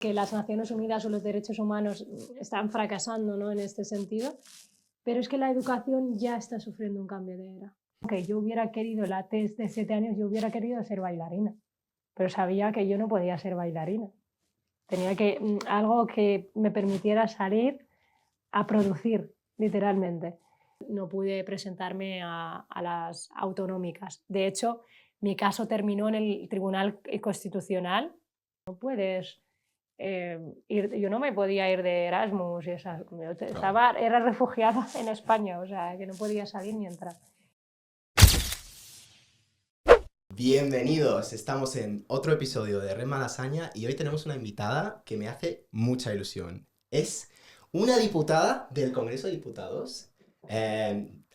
que las Naciones Unidas o los derechos humanos están fracasando, ¿no?, en este sentido, pero es que la educación ya está sufriendo un cambio de era. Aunque yo hubiera querido, la tez de 7 años, yo hubiera querido ser bailarina, pero sabía que yo no podía ser bailarina. Tenía que algo que me permitiera salir a producir, literalmente. No pude presentarme a las autonómicas. De hecho, mi caso terminó en el Tribunal Constitucional. No puedes yo no me podía ir de Erasmus y esas, Claro. era refugiada en España, o sea, que no podía salir ni entrar. Bienvenidos, estamos en otro episodio de Red Malasaña y hoy tenemos una invitada que me hace mucha ilusión. Es una diputada del Congreso de Diputados.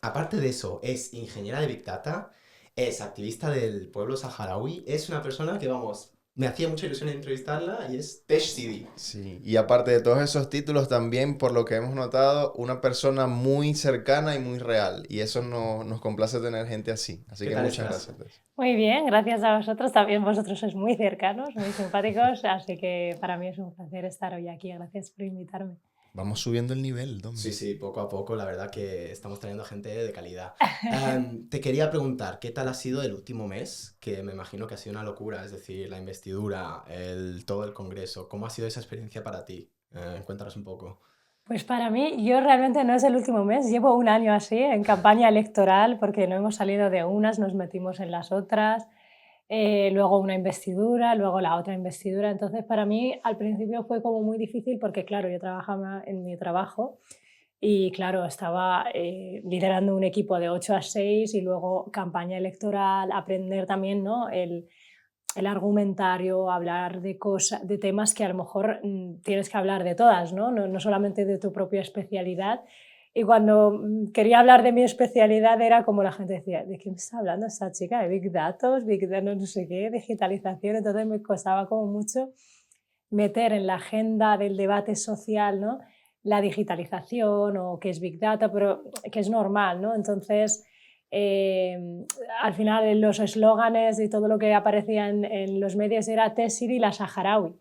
Aparte de eso, es ingeniera de Big Data, es activista del pueblo saharaui, es una persona que, vamos, me hacía mucha ilusión entrevistarla y es Tesh Sidi. Sí, y aparte de todos esos títulos, también, por lo que hemos notado, una persona muy cercana y muy real. Y eso nos complace tener gente así. Así ¿Qué que tal muchas estás? gracias, Tess. Muy bien, gracias a vosotros. También vosotros sois muy cercanos, muy simpáticos, así que para mí es un placer estar hoy aquí. Gracias por invitarme. Vamos subiendo el nivel, Sí, Domi. sí, poco a poco, la verdad que estamos trayendo gente de calidad. Te quería preguntar, ¿qué tal ha sido el último mes? Que me imagino que ha sido una locura, es decir, la investidura, todo el congreso. ¿Cómo ha sido esa experiencia para ti? Cuéntanos un poco. Pues para mí, yo realmente no es el último mes, llevo un año así en campaña electoral porque no hemos salido de unas, nos metimos en las otras, luego una investidura, luego la otra investidura. Entonces, para mí al principio fue como muy difícil porque, claro, yo trabajaba en mi trabajo y, claro, estaba liderando un equipo de 8 a 6 y luego campaña electoral, aprender también, ¿no?, el argumentario, hablar de cosas, de temas que a lo mejor tienes que hablar de todas, ¿no? No solamente de tu propia especialidad. Y cuando quería hablar de mi especialidad era como la gente decía, ¿de qué me está hablando esta chica? ¿De Big Data, Big Data, no sé qué, digitalización? Entonces me costaba como mucho meter en la agenda del debate social, ¿no?, la digitalización o qué es Big Data, pero que es normal, ¿no? Entonces, eh, al final los eslóganes y todo lo que aparecía en los medios era Tessiri la saharaui.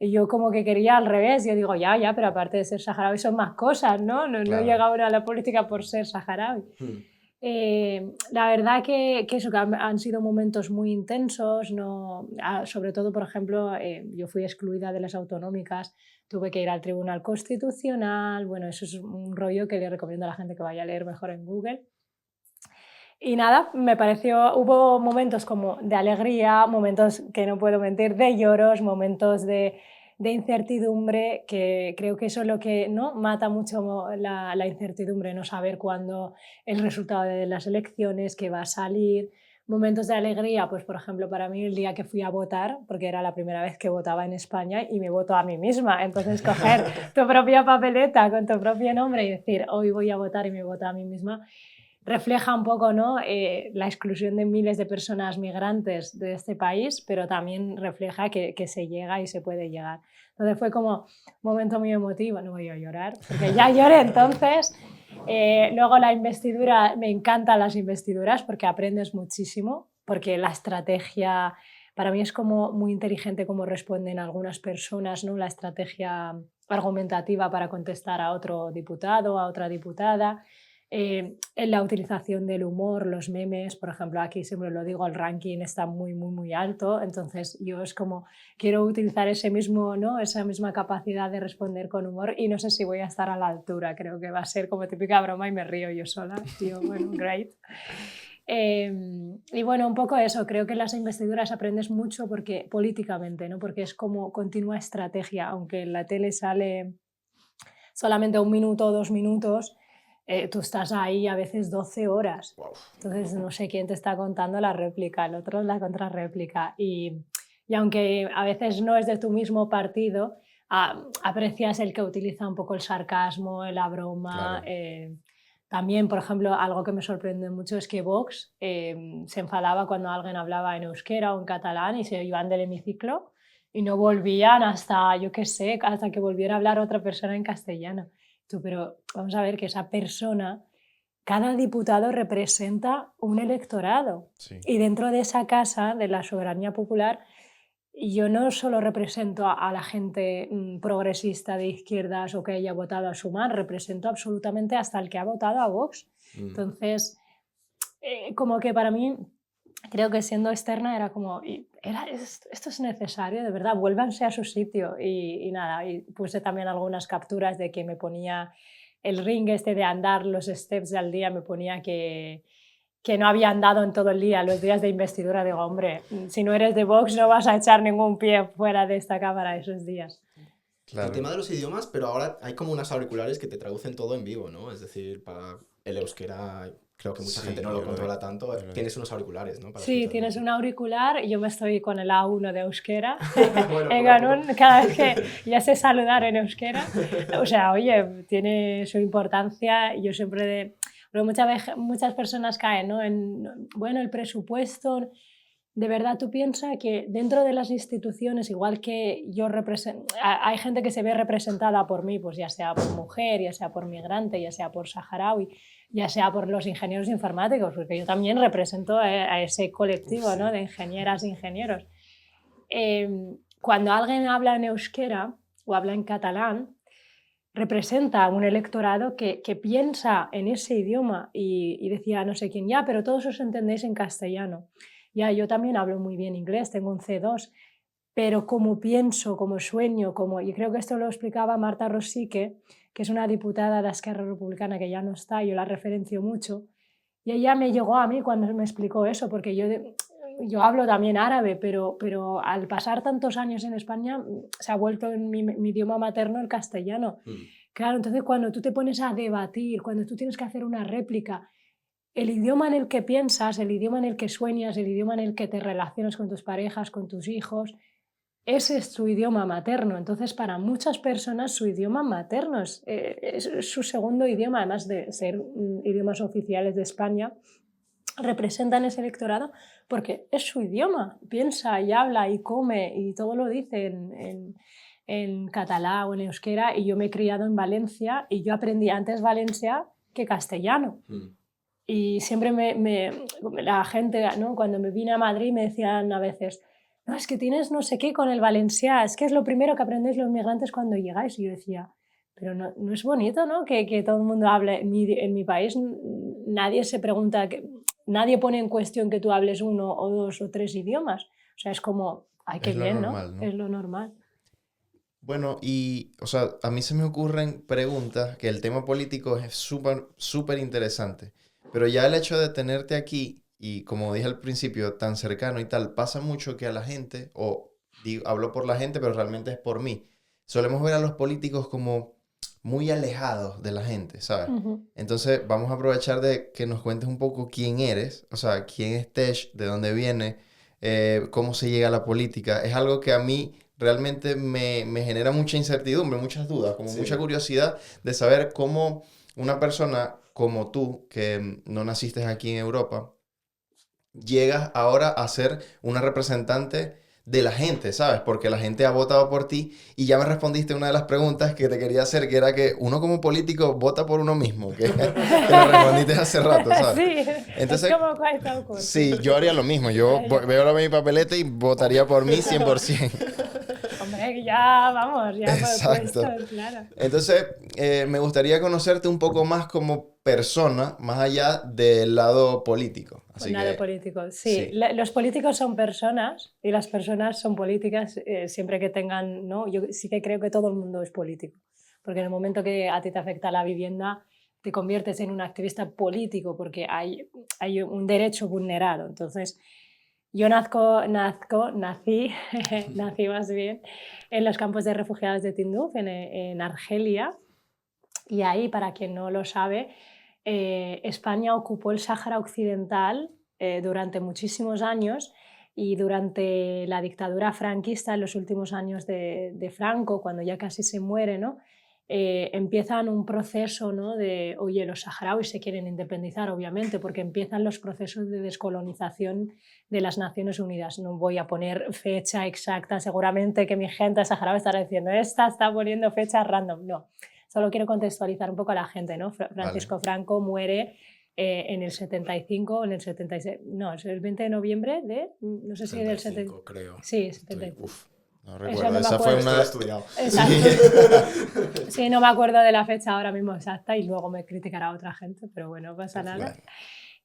Y yo como que quería al revés, yo digo, ya, pero aparte de ser saharaui son más cosas, ¿no? No Claro. llega uno a la política por ser saharaui. Hmm. La verdad que eso, que han sido momentos muy intensos, no, sobre todo, por ejemplo, yo fui excluida de las autonómicas, tuve que ir al Tribunal Constitucional, bueno, eso es un rollo que le recomiendo a la gente que vaya a leer mejor en Google. Y nada, me pareció, hubo momentos como de alegría, momentos que no puedo mentir, de lloros, momentos de incertidumbre, que creo que eso es lo que, ¿no?, mata mucho la incertidumbre, no saber cuándo el resultado de las elecciones, qué va a salir. Momentos de alegría, pues por ejemplo, para mí el día que fui a votar, porque era la primera vez que votaba en España y me voto a mí misma, entonces coger tu propia papeleta con tu propio nombre y decir, hoy voy a votar y me voto a mí misma, refleja un poco, ¿no?, la exclusión de miles de personas migrantes de este país, pero también refleja que se llega y se puede llegar. Entonces fue como un momento muy emotivo, no voy a llorar, porque ya lloré entonces. Luego la investidura, me encantan las investiduras porque aprendes muchísimo, porque la estrategia, para mí es como muy inteligente cómo responden algunas personas, ¿no?, la estrategia argumentativa para contestar a otro diputado, a otra diputada. En la utilización del humor, los memes, por ejemplo, aquí siempre lo digo, el ranking está muy, muy, muy alto, entonces yo es como quiero utilizar ese mismo, ¿no?, esa misma capacidad de responder con humor y no sé si voy a estar a la altura, creo que va a ser como típica broma y me río yo sola, yo, bueno, great. Y bueno, un poco eso, creo que en las investiduras aprendes mucho porque políticamente, ¿no?, porque es como continua estrategia, aunque en la tele sale solamente 1 minuto o 2 minutos, tú estás ahí a veces 12 horas. Wow. Entonces no sé quién te está contando la réplica, el otro la contrarréplica. Y aunque a veces no es de tu mismo partido, aprecias el que utiliza un poco el sarcasmo, la broma. Claro. También, por ejemplo, algo que me sorprende mucho es que Vox se enfadaba cuando alguien hablaba en euskera o en catalán y se iban del hemiciclo y no volvían hasta, yo qué sé, hasta que volviera a hablar otra persona en castellano. Tú, pero vamos a ver que esa persona, cada diputado representa un electorado Sí. y dentro de esa casa de la soberanía popular yo no solo represento a la gente progresista de izquierdas o que haya votado a Sumar, represento absolutamente hasta el que ha votado a Vox. Entonces, como que para mí, creo que siendo externa era como, esto es necesario, de verdad, vuélvanse a su sitio. Y nada, y puse también algunas capturas de que me ponía el ring este de andar los steps al día, me ponía que no había andado en todo el día, los días de investidura. Digo, hombre, si no eres de Vox no vas a echar ningún pie fuera de esta cámara esos días. Claro. El tema de los idiomas, pero ahora hay como unas auriculares que te traducen todo en vivo, ¿no? Es decir, para el euskera, creo que mucha gente no lo controla tanto. Tienes unos auriculares, ¿no? Para sí, tienes un auricular y yo me estoy con el A1 de euskera. Bueno, en Ganun, cada vez que ya sé saludar en euskera. O sea, oye, tiene su importancia. Yo siempre... Pero muchas personas caen, ¿no? Bueno, el presupuesto... De verdad, tú piensas que dentro de las instituciones, igual que yo hay gente que se ve representada por mí, pues ya sea por mujer, ya sea por migrante, ya sea por saharaui, ya sea por los ingenieros informáticos, porque yo también represento a ese colectivo, ¿no? De ingenieras e ingenieros. Cuando alguien habla en euskera o habla en catalán, representa a un electorado que piensa en ese idioma y decía no sé quién, ya, pero todos os entendéis en castellano. Ya, yo también hablo muy bien inglés, tengo un C2, pero como pienso, como sueño, y creo que esto lo explicaba Marta Rosique, que es una diputada de Esquerra Republicana que ya no está, yo la referencio mucho, y ella me llegó a mí cuando me explicó eso, porque yo hablo también árabe, pero al pasar tantos años en España se ha vuelto en mi idioma materno el castellano. Claro, entonces cuando tú te pones a debatir, cuando tú tienes que hacer una réplica, el idioma en el que piensas, el idioma en el que sueñas, el idioma en el que te relacionas con tus parejas, con tus hijos, ese es su idioma materno. Entonces, para muchas personas su idioma materno es su segundo idioma, además de ser idiomas oficiales de España, representan ese electorado porque es su idioma. Piensa y habla y come y todo lo dice en catalán o en euskera, y yo me he criado en Valencia y yo aprendí antes valencià que castellano. Y siempre la gente, ¿no? Cuando me vine a Madrid me decían a veces, no, es que tienes no sé qué con el valencià, es que es lo primero que aprendéis los migrantes cuando llegáis. Y yo decía, pero no es bonito, ¿no? Que todo el mundo hable. En mi país nadie se pregunta, nadie pone en cuestión que tú hables 1 o 2 o 3 idiomas. O sea, es como, ay, qué bien, normal, ¿no? Es lo normal. Bueno, y, o sea, a mí se me ocurren preguntas que el tema político es súper interesante. Pero ya el hecho de tenerte aquí y, como dije al principio, tan cercano y tal, pasa mucho que a la gente, hablo por la gente, pero realmente es por mí, solemos ver a los políticos como muy alejados de la gente, ¿sabes? Entonces, vamos a aprovechar de que nos cuentes un poco quién eres, o sea, quién es Tesh, de dónde viene, cómo se llega a la política. Es algo que a mí realmente me genera mucha incertidumbre, muchas dudas, como mucha curiosidad de saber cómo una persona como tú, que no naciste aquí en Europa, llegas ahora a ser una representante de la gente, ¿sabes? Porque la gente ha votado por ti y ya me respondiste una de las preguntas que te quería hacer, que era que uno como político vota por uno mismo, que lo respondiste hace rato, ¿sabes? Sí, Entonces, es como cualquier cosa. sí, yo haría lo mismo, yo veo mi papeleta y votaría por mí 100%. Hombre, ya vamos, ya Exacto. puesto, claro. Entonces, me gustaría conocerte un poco más como persona, más allá del lado político. Así Nada que, político, sí. Los políticos son personas y las personas son políticas siempre que tengan, ¿no? Yo sí que creo que todo el mundo es político, porque en el momento que a ti te afecta la vivienda, te conviertes en un activista político porque hay un derecho vulnerado. Entonces, yo nací más bien en los campos de refugiados de Tinduf, en Argelia, y ahí, para quien no lo sabe, España ocupó el Sáhara Occidental durante muchísimos años, y durante la dictadura franquista, en los últimos años de Franco, cuando ya casi se muere, ¿no? Empiezan un proceso, ¿no? De, oye, los saharauis se quieren independizar, obviamente, porque empiezan los procesos de descolonización de las Naciones Unidas. No voy a poner fecha exacta, seguramente que mi gente saharaui estará diciendo, esta está poniendo fechas random. No, solo quiero contextualizar un poco a la gente, ¿no? Francisco Franco muere en el 75, en el 76, no, es el 20 de noviembre de, no sé si era el 75, creo. Sí, 75. No Eso recuerdo, no me esa fue acuerdo. una... Lo he estudiado. Exacto. Sí, no me acuerdo de la fecha ahora mismo exacta y luego me criticará otra gente, pero bueno, no pasa nada.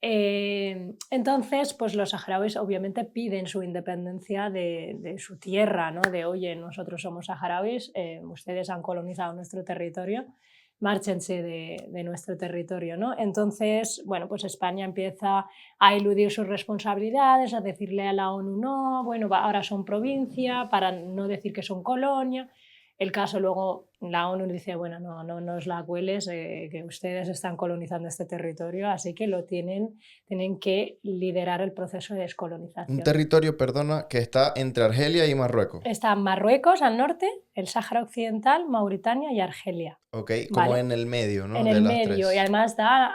Bueno, Entonces, pues los saharauis obviamente piden su independencia de su tierra, ¿no? De, oye, nosotros somos saharauis, ustedes han colonizado nuestro territorio, márchense de nuestro territorio, ¿no? Entonces, bueno, pues España empieza a eludir sus responsabilidades, a decirle a la ONU, no, bueno, ahora son provincia, para no decir que son colonia. El caso luego, la ONU dice, bueno, no os la cueles, que ustedes están colonizando este territorio, así que tienen que liderar el proceso de descolonización. un territorio, perdona, que está entre Argelia y Marruecos. Está Marruecos al norte, el Sáhara Occidental, Mauritania y Argelia. Ok, como Vale. en el medio, ¿no? En De el las medio, tres. y además da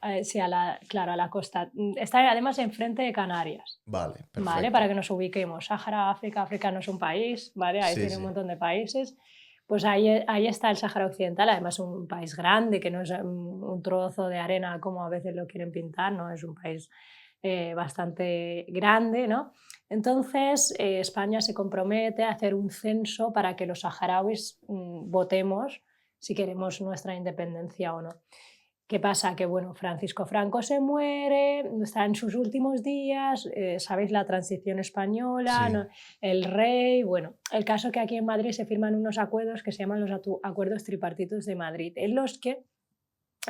costa. a la costa. Está además enfrente de Canarias. Vale, perfecto. ¿Vale? Para que nos ubiquemos. Sáhara, África no es un país, ¿vale? Ahí Sí, tiene sí. un montón de países. Pues ahí está el Sáhara Occidental, además un país grande, que no es un trozo de arena como a veces lo quieren pintar, ¿no? Es un país bastante grande, ¿no? Entonces, España se compromete a hacer un censo para que los saharauis votemos si queremos nuestra independencia o no. ¿Qué pasa? Que bueno, Francisco Franco se muere, está en sus últimos días, sabéis la transición española, Sí. ¿no? El rey, bueno, el caso que aquí en Madrid se firman unos acuerdos que se llaman los acuerdos tripartitos de Madrid, en los que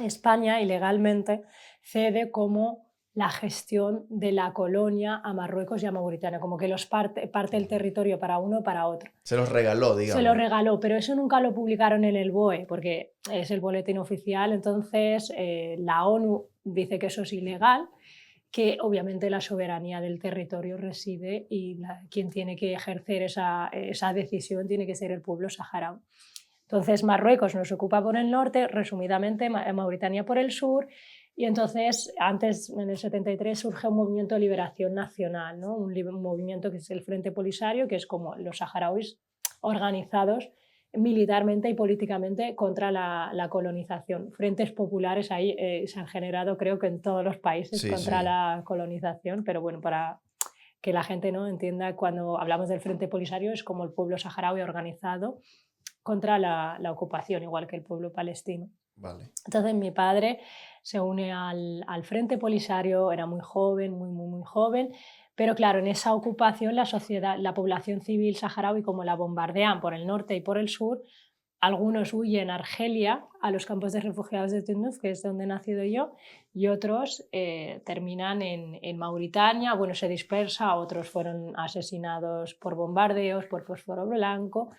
España ilegalmente cede como la gestión de la colonia a Marruecos y a Mauritania, como que los parte el territorio para uno para otro. Se los regaló, digamos. Se lo regaló, pero eso nunca lo publicaron en el BOE, porque es el boletín oficial, entonces la ONU dice que eso es ilegal, que obviamente la soberanía del territorio reside y quien tiene que ejercer esa decisión tiene que ser el pueblo saharaui. Entonces Marruecos nos ocupa por el norte, resumidamente Mauritania por el sur, y entonces antes, en el 73, surge un movimiento de liberación nacional, ¿no? Un movimiento que es el Frente Polisario, que es como los saharauis organizados militarmente y políticamente contra la colonización. Frentes populares ahí se han generado, creo que en todos los países, Sí, contra sí. la colonización, pero bueno, para que la gente no entienda, cuando hablamos del Frente Polisario es como el pueblo saharaui organizado contra la ocupación, igual que el pueblo palestino. Vale. Entonces mi padre se une al Frente Polisario, era muy joven, muy joven, pero claro, en esa ocupación la sociedad, la población civil saharaui, como la bombardean por el norte y por el sur, algunos huyen a Argelia, a los campos de refugiados de Tinduf, que es donde he nacido yo, y otros terminan en Mauritania, bueno, se dispersa, otros fueron asesinados por bombardeos, por fósforo blanco,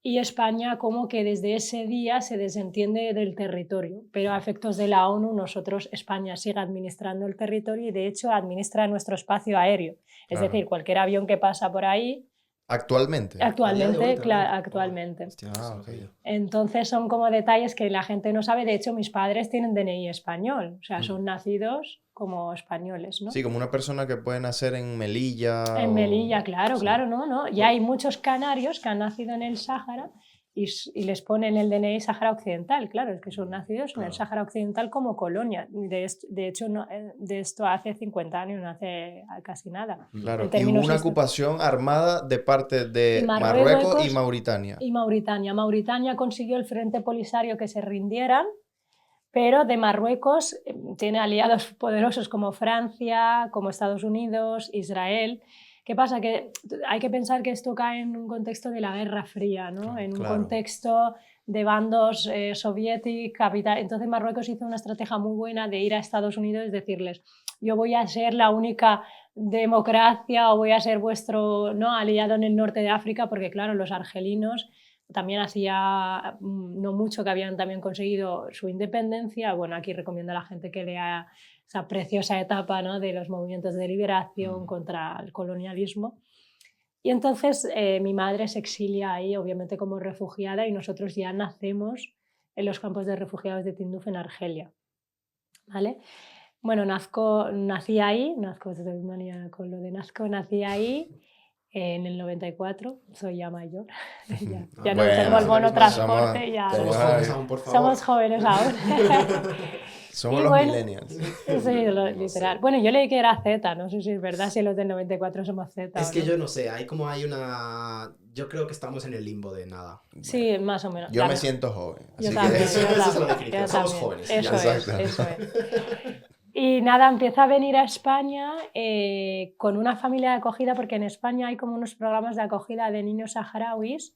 y España como que desde ese día se desentiende del territorio, pero a efectos de la ONU nosotros, España sigue administrando el territorio y de hecho administra nuestro espacio aéreo, es Claro. decir, cualquier avión que pasa por ahí, ¿Actualmente? actualmente, Wow. actualmente. Hostia, Ah, no ok. sabía. Entonces son como detalles que la gente no sabe, de hecho mis padres tienen DNI español, o sea, son nacidos como españoles, ¿no? Sí, como una persona que puede nacer en Melilla. En Melilla, claro, Sí. claro, ¿no? Y hay muchos canarios que han nacido en el Sáhara y les ponen el DNI Sáhara Occidental, claro, es que son nacidos en el Claro. Sáhara Occidental como colonia. De hecho, de esto hace 50 años, no hace casi nada. Claro, En y hubo términos una históricos. ocupación armada de parte de Y Marruecos y Mauritania. Y Mauritania. Mauritania consiguió el Frente Polisario que se rindieran, pero de Marruecos tiene aliados poderosos como Francia, como Estados Unidos, Israel. ¿Qué pasa? Que hay que pensar que esto cae en un contexto de la Guerra Fría, ¿no? En un Claro. contexto de bandos soviéticos, capital. Entonces Marruecos hizo una estrategia muy buena de ir a Estados Unidos y decirles, yo voy a ser la única democracia o voy a ser vuestro, ¿no?, aliado en el norte de África, porque claro, los argelinos también hacía no mucho que habían también conseguido su independencia. Bueno, aquí recomiendo a la gente que lea esa preciosa etapa, ¿no?, de los movimientos de liberación contra el colonialismo. Y entonces mi madre se exilia ahí, obviamente como refugiada, y nosotros ya nacemos en los campos de refugiados de Tinduf en Argelia, ¿vale? Bueno, nací ahí, con lo de nací ahí en el 94, soy ya mayor, ya no Bueno, tengo el bono somos- transporte, ya Somos Ay. jóvenes aún, por favor. somos jóvenes aún. Somos Y los bueno, millennials. sí, No literal. sé. Bueno, yo leí que era Z, no sé si es verdad, si los del 94 somos Z Es o que no. yo no sé, hay una... Yo creo que estamos en el limbo de nada. Bueno, Sí, más o menos. yo me siento joven, Yo así también, que... Eso, yo esa es la también, definición. yo Somos también. jóvenes. Eso Ya. es, Exacto. eso es. Y nada, empieza a venir a España con una familia de acogida, porque en España hay como unos programas de acogida de niños saharauis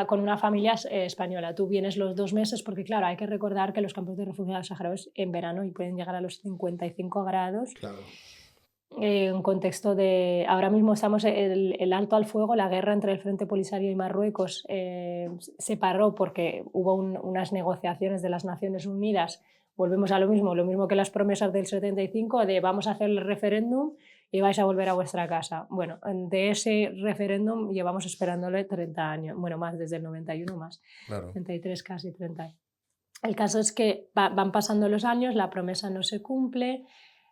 con una familia española. Tú vienes los 2 meses, porque claro, hay que recordar que los campos de refugiados saharauis en verano y pueden llegar a los 55 grados. Claro. Un contexto de... Ahora mismo estamos el alto al fuego, la guerra entre el Frente Polisario y Marruecos se paró porque hubo unas negociaciones de las Naciones Unidas. Volvemos a lo mismo que las promesas del 75 de vamos a hacer el referéndum y vais a volver a vuestra casa. Bueno, de ese referéndum llevamos esperándole 30 años, bueno, más, desde el 91 más, Claro. 33 casi 30. El caso es que van pasando los años, la promesa no se cumple,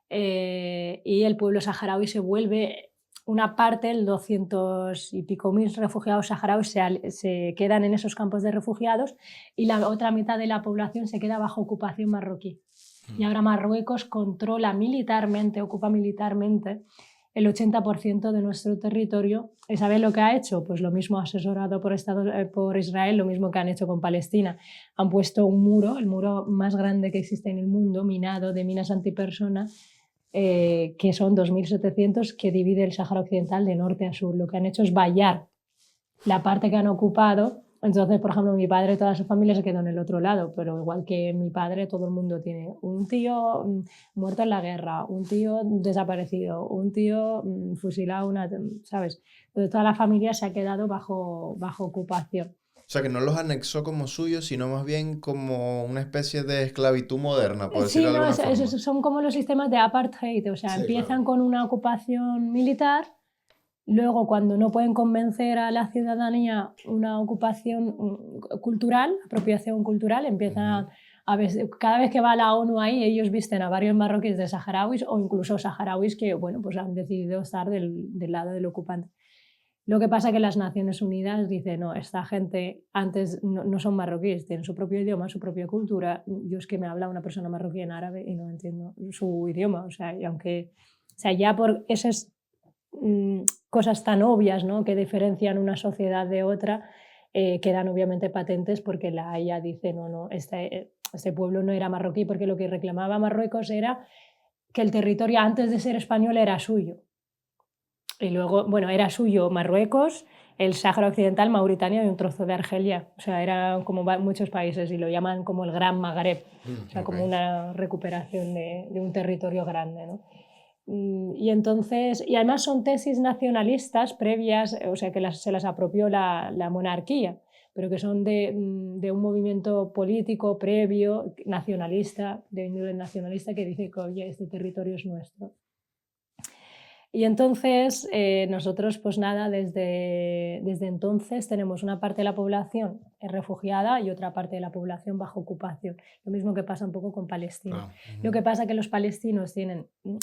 y el pueblo saharaui se vuelve una parte, el 200 y pico mil refugiados saharauis se quedan en esos campos de refugiados y la otra mitad de la población se queda bajo ocupación marroquí. Y ahora Marruecos controla militarmente, ocupa militarmente el 80% de nuestro territorio. ¿Y sabes lo que ha hecho? Pues lo mismo asesorado por Israel, lo mismo que han hecho con Palestina. Han puesto un muro, el muro más grande que existe en el mundo, minado de minas antipersona, que son 2.700, que divide el Sáhara Occidental de norte a sur. Lo que han hecho es vallar la parte que han ocupado. Entonces, por ejemplo, mi padre, toda su familia se quedó en el otro lado, pero igual que mi padre, todo el mundo tiene un tío muerto en la guerra, un tío desaparecido, un tío fusilado, ¿sabes? Entonces, toda la familia se ha quedado bajo ocupación. O sea, que no los anexó como suyos, sino más bien como una especie de esclavitud moderna, por Sí, decirlo de no, alguna forma. son como los sistemas de apartheid, o sea, Sí, empiezan claro. con una ocupación militar. Luego, cuando no pueden convencer a la ciudadanía, una ocupación cultural, apropiación cultural, empiezan a ver, cada vez que va la ONU ahí, ellos visten a varios marroquíes de saharauis o incluso saharauis que, bueno, pues han decidido estar del lado del ocupante. Lo que pasa es que las Naciones Unidas dicen, no, esta gente antes no son marroquíes, tienen su propio idioma, su propia cultura. Yo es que me habla una persona marroquí en árabe y no entiendo su idioma, o sea, y aunque, o sea, ya por esas cosas tan obvias, ¿no?, que diferencian una sociedad de otra, quedan obviamente patentes porque la Haya dice, no, este pueblo no era marroquí, porque lo que reclamaba Marruecos era que el territorio antes de ser español era suyo. Y luego, bueno, era suyo Marruecos, el Sáhara Occidental, Mauritania y un trozo de Argelia. O sea, eran como muchos países y lo llaman como el Gran Magreb, o sea, como una recuperación de un territorio grande, ¿no? Y entonces, y además son tesis nacionalistas previas, o sea, que se las apropió la monarquía, pero que son de un movimiento político previo, nacionalista, de índole nacionalista, que dice que, oye, este territorio es nuestro. Y entonces nosotros, pues nada, desde entonces tenemos una parte de la población refugiada y otra parte de la población bajo ocupación. Lo mismo que pasa un poco con Palestina. Lo que pasa es que los palestinos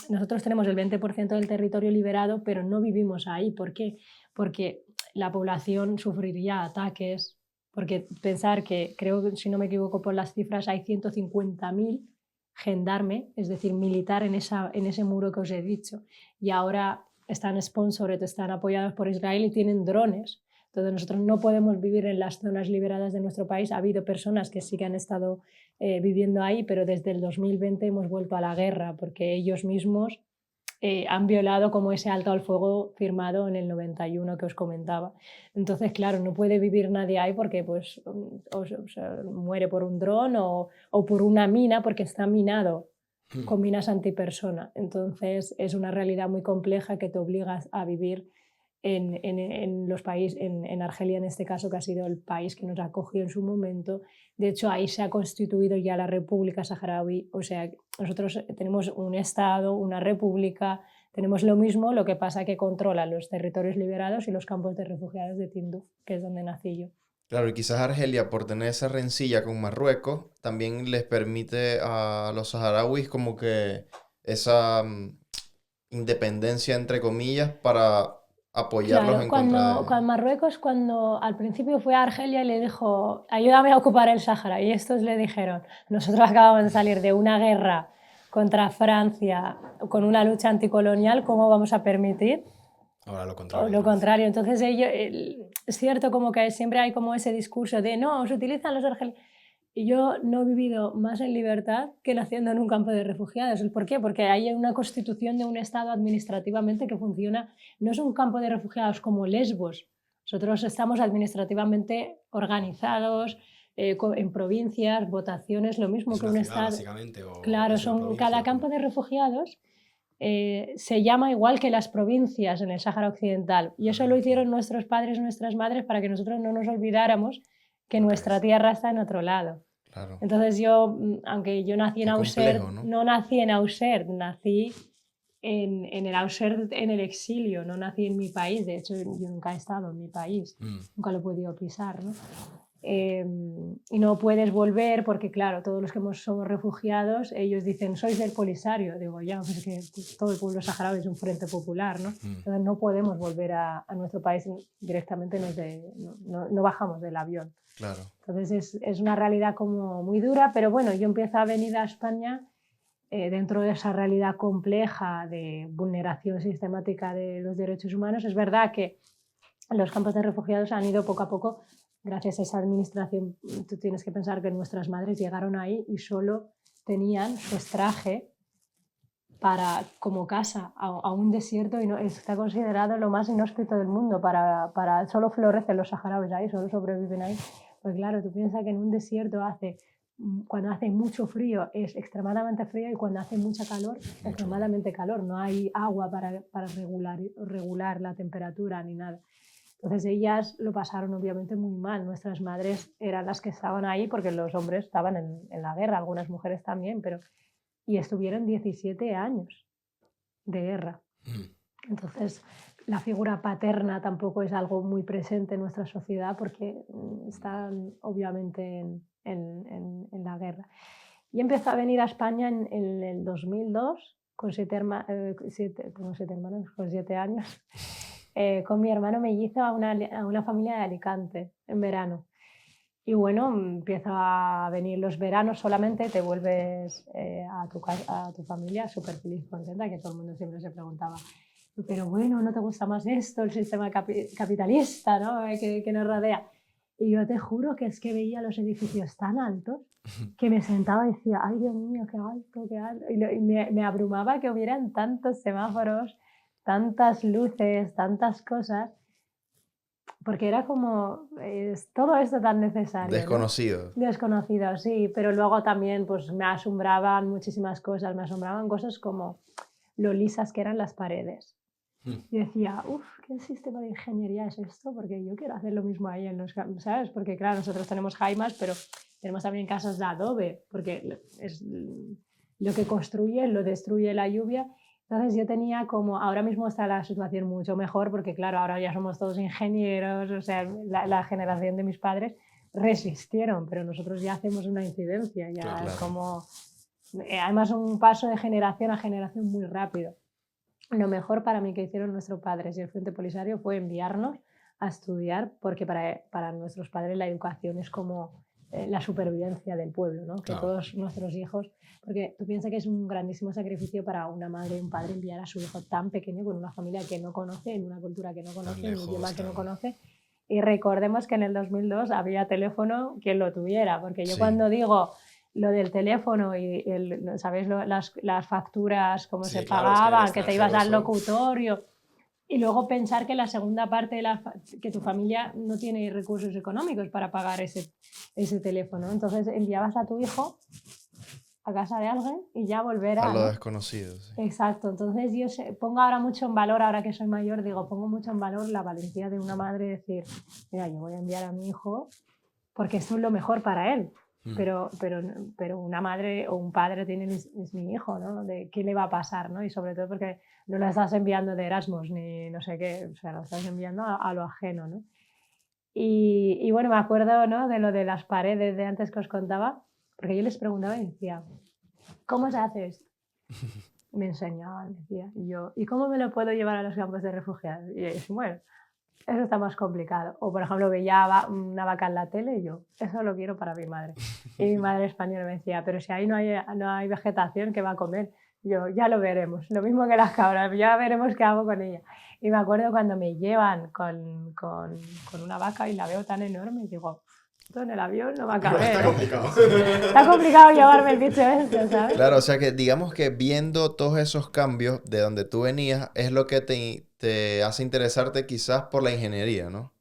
nosotros tenemos el 20% del territorio liberado, pero no vivimos ahí. ¿Por qué? Porque la población sufriría ataques, porque pensar que, creo que si no me equivoco por las cifras, hay 150.000 gendarme, es decir, militar en ese muro que os he dicho, y ahora están sponsored, están apoyados por Israel y tienen drones. Entonces nosotros no podemos vivir en las zonas liberadas de nuestro país. Ha habido personas que sí que han estado viviendo ahí, pero desde el 2020 hemos vuelto a la guerra porque ellos mismos han violado como ese alto al fuego firmado en el 91 que os comentaba. Entonces, claro, no puede vivir nadie ahí porque pues, o sea, muere por un dron o por una mina porque está minado con minas antipersona. Entonces, es una realidad muy compleja que te obligas a vivir en los países, en Argelia en este caso, que ha sido el país que nos acogió en su momento. De hecho, ahí se ha constituido ya la República Saharaui. O sea, nosotros tenemos un Estado, una república, tenemos lo mismo, lo que pasa que controla los territorios liberados y los campos de refugiados de Tinduf, que es donde nací yo. Claro, y quizás Argelia, por tener esa rencilla con Marruecos, también les permite a los saharauis como que esa independencia, entre comillas, para apoyarlos Claro, en contra de... cuando Marruecos, cuando al principio fue a Argelia y le dijo, ayúdame a ocupar el Sáhara, y estos le dijeron, nosotros acabamos de salir de una guerra contra Francia con una lucha anticolonial, ¿cómo vamos a permitir? Ahora lo O contrario. lo contrario, entonces es cierto como que siempre hay como ese discurso de no, se utilizan los argelinos. Y yo no he vivido más en libertad que naciendo en un campo de refugiados. ¿Por qué? Porque hay una constitución de un Estado administrativamente que funciona. No es un campo de refugiados como Lesbos. Nosotros estamos administrativamente organizados en provincias, votaciones, lo mismo Es que una un ciudad, Estado. básicamente, o Claro, es una son, provincia. cada campo de refugiados se llama igual que las provincias en el Sáhara Occidental. Y eso lo hicieron nuestros padres, nuestras madres, para que nosotros no nos olvidáramos que nuestra tierra está en otro lado. Claro. Entonces yo, aunque yo nací en Auxerre, no nací en Auxerre, nací en el Auxerre en el exilio, no nací en mi país, de hecho yo nunca he estado en mi país, nunca lo he podido pisar, ¿no? Y no puedes volver porque, claro, todos los que somos refugiados, ellos dicen, sois del Polisario. Digo, ya, pues es que todo el pueblo saharaui es un frente popular, ¿no? Entonces no podemos volver a nuestro país directamente, no bajamos del avión. Claro. Entonces es una realidad como muy dura, pero bueno, yo empiezo a venir a España dentro de esa realidad compleja de vulneración sistemática de los derechos humanos. Es verdad que los campos de refugiados han ido poco a poco. Gracias a esa administración, tú tienes que pensar que nuestras madres llegaron ahí y solo tenían su estraje como casa a un desierto y está considerado lo más inhóspito del mundo. Solo florecen los saharauis ahí, solo sobreviven ahí. Pues claro, tú piensas que en un desierto cuando hace mucho frío es extremadamente frío y cuando hace mucha calor, extremadamente calor. No hay agua para regular la temperatura ni nada. Entonces ellas lo pasaron obviamente muy mal. Nuestras madres eran las que estaban ahí porque los hombres estaban en la guerra, algunas mujeres también, y estuvieron 17 años de guerra. Entonces la figura paterna tampoco es algo muy presente en nuestra sociedad porque están obviamente en la guerra. Y empezó a venir a España en el 2002 con 7 hermanos, con 7 años. Con mi hermano mellizo a una familia de Alicante en verano. Y bueno, empieza a venir los veranos solamente, te vuelves a tu familia súper feliz, contenta, que todo el mundo siempre se preguntaba, pero bueno, ¿no te gusta más esto, el sistema capitalista, ¿no? que nos rodea? Y yo te juro que es que veía los edificios tan altos que me sentaba y decía, ay Dios mío, qué alto, qué alto. Y me abrumaba que hubieran tantos semáforos, tantas luces, tantas cosas, porque era como, todo esto tan necesario, Desconocido. ¿no? Desconocido, sí, pero luego también pues me asombraban muchísimas cosas, me asombraban cosas como lo lisas que eran las paredes. Y decía, uff, ¿qué sistema de ingeniería es esto? Porque yo quiero hacer lo mismo ahí en los campos, ¿sabes? Porque claro, nosotros tenemos jaimas, pero tenemos también casas de adobe, porque es lo que construye, lo destruye la lluvia. Entonces yo tenía como, ahora mismo está la situación mucho mejor, porque claro, ahora ya somos todos ingenieros, o sea, la generación de mis padres resistieron, pero nosotros ya hacemos una incidencia, ya claro. como, además un paso de generación a generación muy rápido. Lo mejor para mí que hicieron nuestros padres y el Frente Polisario fue enviarnos a estudiar, porque para nuestros padres la educación es como la supervivencia del pueblo, ¿no? Que todos nuestros hijos, porque tú piensas que es un grandísimo sacrificio para una madre y un padre enviar a su hijo tan pequeño con una familia que no conoce, en una cultura que no conoce, en un idioma que no conoce. Y recordemos que en el 2002 había teléfono quien lo tuviera, porque yo cuando digo lo del teléfono y ¿sabéis? Las facturas, cómo se pagaban, que te ibas al locutorio. Y luego pensar que la segunda parte, que tu familia no tiene recursos económicos para pagar ese teléfono. Entonces enviabas a tu hijo a casa de alguien y ya volver a lo ¿no? desconocido. Sí. Exacto. Entonces yo pongo ahora mucho en valor, ahora que soy mayor, pongo mucho en valor la valentía de una madre decir, mira, yo voy a enviar a mi hijo porque esto es lo mejor para él. Pero una madre o un padre es mi hijo, ¿no? De qué le va a pasar, ¿no? Y sobre todo porque no la estás enviando de Erasmus ni no sé qué, o sea, la estás enviando a lo ajeno, ¿no? Y bueno, me acuerdo, ¿no? De lo de las paredes de antes que os contaba, porque yo les preguntaba y decía, ¿cómo se hace esto? me enseñaban, decía. Y yo, ¿y cómo me lo puedo llevar a los campos de refugiados? Y yo decía, bueno, eso está más complicado. O, por ejemplo, veía una vaca en la tele y yo, eso lo quiero para mi madre. Y mi madre española me decía, pero si ahí no hay vegetación, ¿qué va a comer? Y yo, ya lo veremos, lo mismo que las cabras, ya veremos qué hago con ella. Y me acuerdo cuando me llevan con una vaca y la veo tan enorme y digo, esto en el avión no va a caber. Está complicado. Está complicado llevarme el bicho este, ¿sabes? Claro, o sea que digamos que viendo todos esos cambios de donde tú venías es lo que te hace interesarte quizás por la ingeniería, ¿no?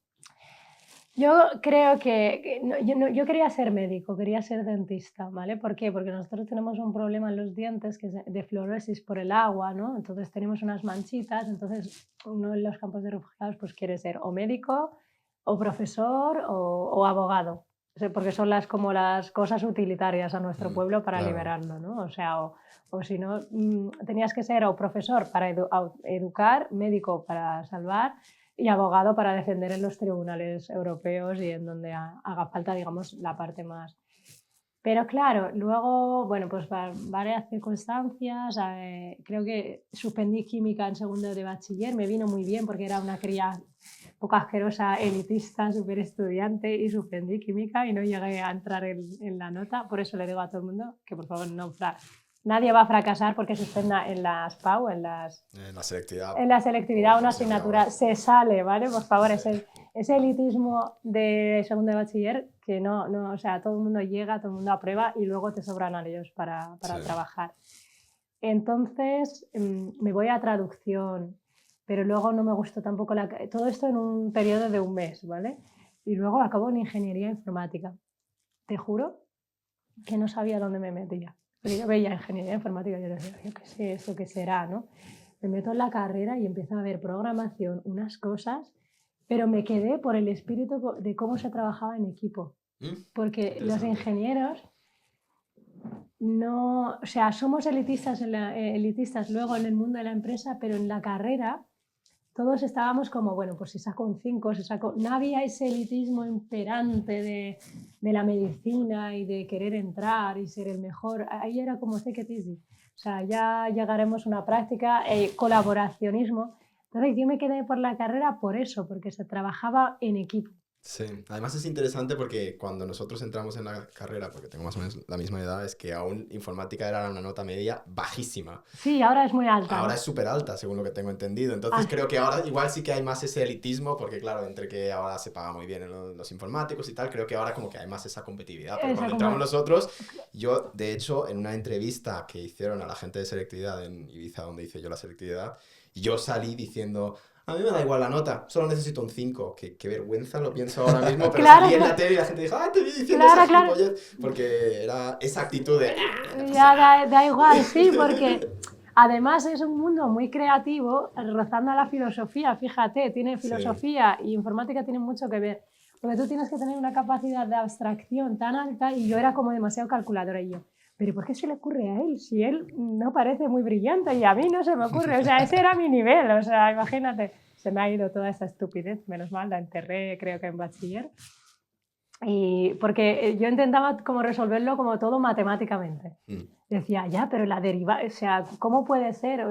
Yo creo yo quería ser médico, quería ser dentista, ¿vale? ¿Por qué? Porque nosotros tenemos un problema en los dientes que es de fluorosis por el agua, ¿no? Entonces tenemos unas manchitas, entonces uno en los campos de refugiados pues quiere ser o médico, o profesor, o abogado, o sea, porque son como las cosas utilitarias a nuestro pueblo para claro. liberarlo, ¿no? O sea, o si no, tenías que ser o profesor para educar, médico para salvar, y abogado para defender en los tribunales europeos y en donde haga falta, digamos, la parte más. Pero claro, luego, bueno, pues varias circunstancias, creo que suspendí química en segundo de bachiller, me vino muy bien porque era una cría poco asquerosa, elitista, súper estudiante, y suspendí química y no llegué a entrar en la nota. Por eso le digo a todo el mundo que por favor nadie va a fracasar porque suspenda en las PAU, en la selectividad una asignatura, se sale, ¿vale? Por favor, ese elitismo de segundo de bachiller que no, o sea, todo el mundo llega, todo el mundo aprueba y luego te sobran anillos para trabajar. Entonces me voy a traducción, pero luego no me gustó tampoco todo esto en un periodo de un mes, ¿vale? Y luego acabo en ingeniería informática. Te juro que no sabía dónde me metía. Pero yo veía ingeniería informática y yo decía, yo qué sé, ¿esto qué será, no? Me meto en la carrera y empiezo a ver programación, unas cosas, pero me quedé por el espíritu de cómo se trabajaba en equipo. Porque los ingenieros no, o sea, somos elitistas luego en el mundo de la empresa, pero en la carrera todos estábamos como, bueno, pues si saco un 5, no había ese elitismo imperante de la medicina y de querer entrar y ser el mejor. Ahí era como take it easy. O sea, ya llegaremos a una práctica, colaboracionismo. Entonces yo me quedé por la carrera por eso, porque se trabajaba en equipo. Sí, además es interesante porque cuando nosotros entramos en la carrera, porque tengo más o menos la misma edad, es que aún informática era una nota media bajísima. Sí, ahora es muy alta. Ahora es súper alta, según lo que tengo entendido. Entonces creo que ahora igual sí que hay más ese elitismo, porque claro, entre que ahora se paga muy bien en los informáticos y tal, creo que ahora como que hay más esa competitividad. Pero cuando entramos nosotros, yo de hecho en una entrevista que hicieron a la gente de selectividad en Ibiza, donde hice yo la selectividad, yo salí diciendo... A mí me da igual la nota, solo necesito un 5. Qué vergüenza, lo pienso ahora mismo, pero salí en la tele y la gente dijo, te vi diciendo esa gilipollez, porque era esa actitud de... Ya da igual, sí, porque además es un mundo muy creativo, rozando a la filosofía, fíjate, tiene filosofía y informática tienen mucho que ver, porque tú tienes que tener una capacidad de abstracción tan alta y yo era como demasiado calculadora y yo. Pero ¿por qué se le ocurre a él? Si él no parece muy brillante y a mí no se me ocurre. O sea, ese era mi nivel. O sea, imagínate, se me ha ido toda esa estupidez. Menos mal, la enterré creo que en bachiller. Y porque yo intentaba como resolverlo como todo matemáticamente. Decía, ya, pero la derivada, o sea, ¿cómo puede ser?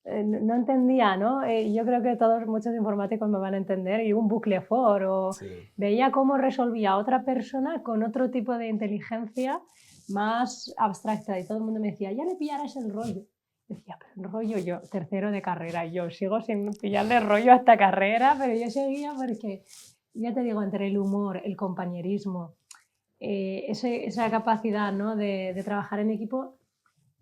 No entendía, ¿no? Yo creo que muchos informáticos me van a entender. Y un bucle for, veía cómo resolvía a otra persona con otro tipo de inteligencia más abstracta y todo el mundo me decía, ya le pillarás el rollo. Decía, pero el rollo yo, tercero de carrera, yo sigo sin pillarle el rollo a esta carrera, pero yo seguía porque, ya te digo, entre el humor, el compañerismo, esa capacidad, ¿no? de trabajar en equipo,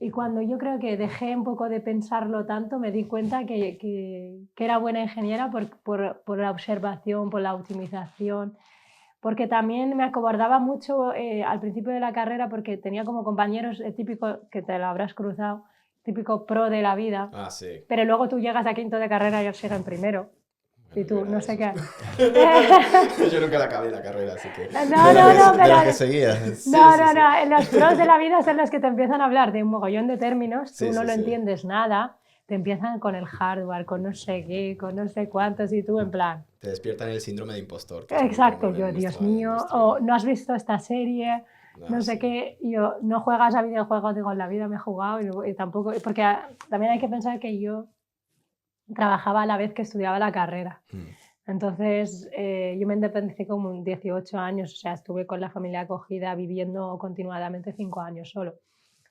y cuando yo creo que dejé un poco de pensarlo tanto, me di cuenta que era buena ingeniera por la observación, por la optimización. Porque también me acobardaba mucho al principio de la carrera porque tenía como compañeros típico, que te lo habrás cruzado, típico pro de la vida. Sí. Pero luego tú llegas a quinto de carrera y ellos siguen primero. Y tú, no sé qué. Yo nunca la acabé la carrera, así que... No, pero... que seguías. No, los pros de la vida son los que te empiezan a hablar de un mogollón de términos, tú no lo entiendes nada, te empiezan con el hardware, con no sé qué, con no sé cuántos, y tú en plan... Te despiertan el síndrome de impostor. Exacto, yo, Dios mío, o no has visto esta serie, No sé qué, yo no juegas a videojuegos, digo, en la vida me he jugado y tampoco, porque también hay que pensar que yo trabajaba a la vez que estudiaba la carrera. Entonces, yo me independicé como 18 años, o sea, estuve con la familia acogida viviendo continuadamente 5 años solo.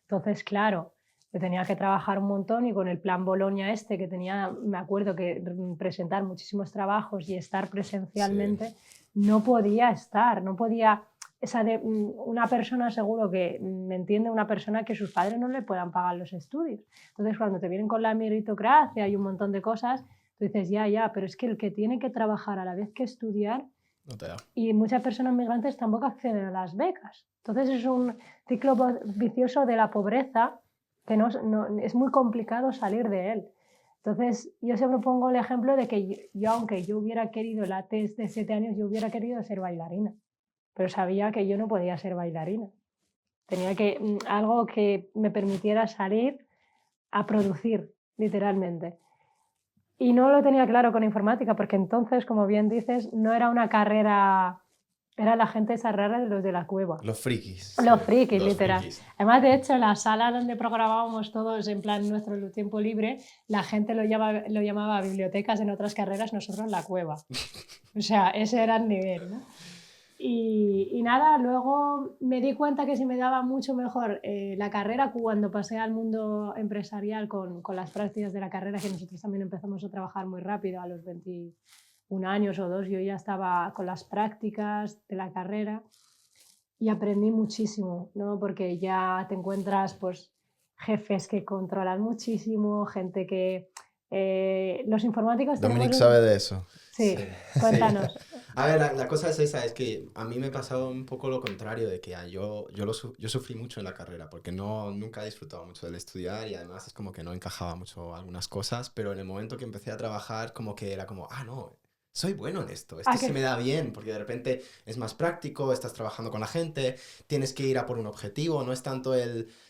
Entonces, claro, yo tenía que trabajar un montón y con el plan Bolonia este que tenía, me acuerdo que presentar muchísimos trabajos y estar presencialmente, no podía estar, no podía... una persona seguro que me entiende, una persona que sus padres no le puedan pagar los estudios. Entonces, cuando te vienen con la meritocracia y un montón de cosas, tú dices, ya, pero es que el que tiene que trabajar a la vez que estudiar, No te da. y muchas personas migrantes tampoco acceden a las becas. Entonces es un ciclo vicioso de la pobreza que es muy complicado salir de él. Entonces yo siempre pongo el ejemplo de que yo aunque yo hubiera querido la test de 7 años, yo hubiera querido ser bailarina, pero sabía que yo no podía ser bailarina. Tenía que algo que me permitiera salir a producir, literalmente. Y no lo tenía claro con informática, porque entonces, como bien dices, no era una carrera, era la gente esa rara de los de la cueva. Los frikis. Los frikis, los literal. frikis. Además, de hecho, la sala donde programábamos todos en plan nuestro tiempo libre, la gente lo llamaba bibliotecas en otras carreras, nosotros la cueva. O sea, ese era el nivel, ¿no? Y nada, luego me di cuenta que se me daba mucho mejor la carrera cuando pasé al mundo empresarial con las prácticas de la carrera, que nosotros también empezamos a trabajar muy rápido, a los 21 años o 2, yo ya estaba con las prácticas de la carrera y aprendí muchísimo, ¿no? Porque ya te encuentras pues, jefes que controlan muchísimo, gente que... los informáticos Dominic tenemos... sabe de eso. Sí, cuéntanos. A ver, la cosa es esa, es que a mí me ha pasado un poco lo contrario, de que yo sufrí mucho en la carrera, porque nunca he disfrutado mucho del estudiar y además es como que no encajaba mucho algunas cosas, pero en el momento que empecé a trabajar como que era como, no, soy bueno en esto se me da bien, porque de repente es más práctico, estás trabajando con la gente, tienes que ir a por un objetivo, no es tanto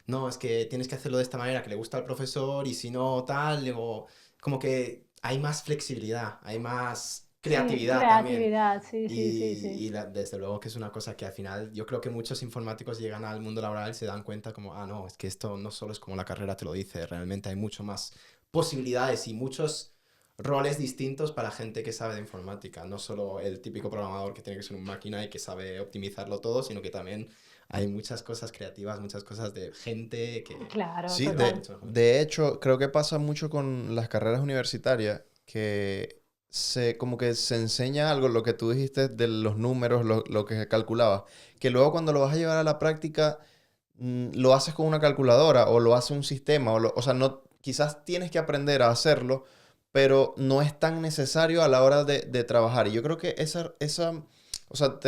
no, es que tienes que hacerlo de esta manera que le gusta al profesor y si no tal, o como que hay más flexibilidad, hay más creatividad también. Creatividad, sí. Y desde luego que es una cosa que al final yo creo que muchos informáticos llegan al mundo laboral y se dan cuenta como, no, es que esto no solo es como la carrera te lo dice, realmente hay mucho más posibilidades y muchos roles distintos para gente que sabe de informática, no solo el típico programador que tiene que ser una máquina y que sabe optimizarlo todo, sino que también hay muchas cosas creativas, muchas cosas de gente que... Claro, Sí, total. de hecho, creo que pasa mucho con las carreras universitarias, que como que se enseña algo, lo que tú dijiste de los números, lo que calculabas, que luego cuando lo vas a llevar a la práctica, lo haces con una calculadora o lo hace un sistema, o sea, no, quizás tienes que aprender a hacerlo, pero no es tan necesario a la hora de trabajar. Y yo creo que o sea,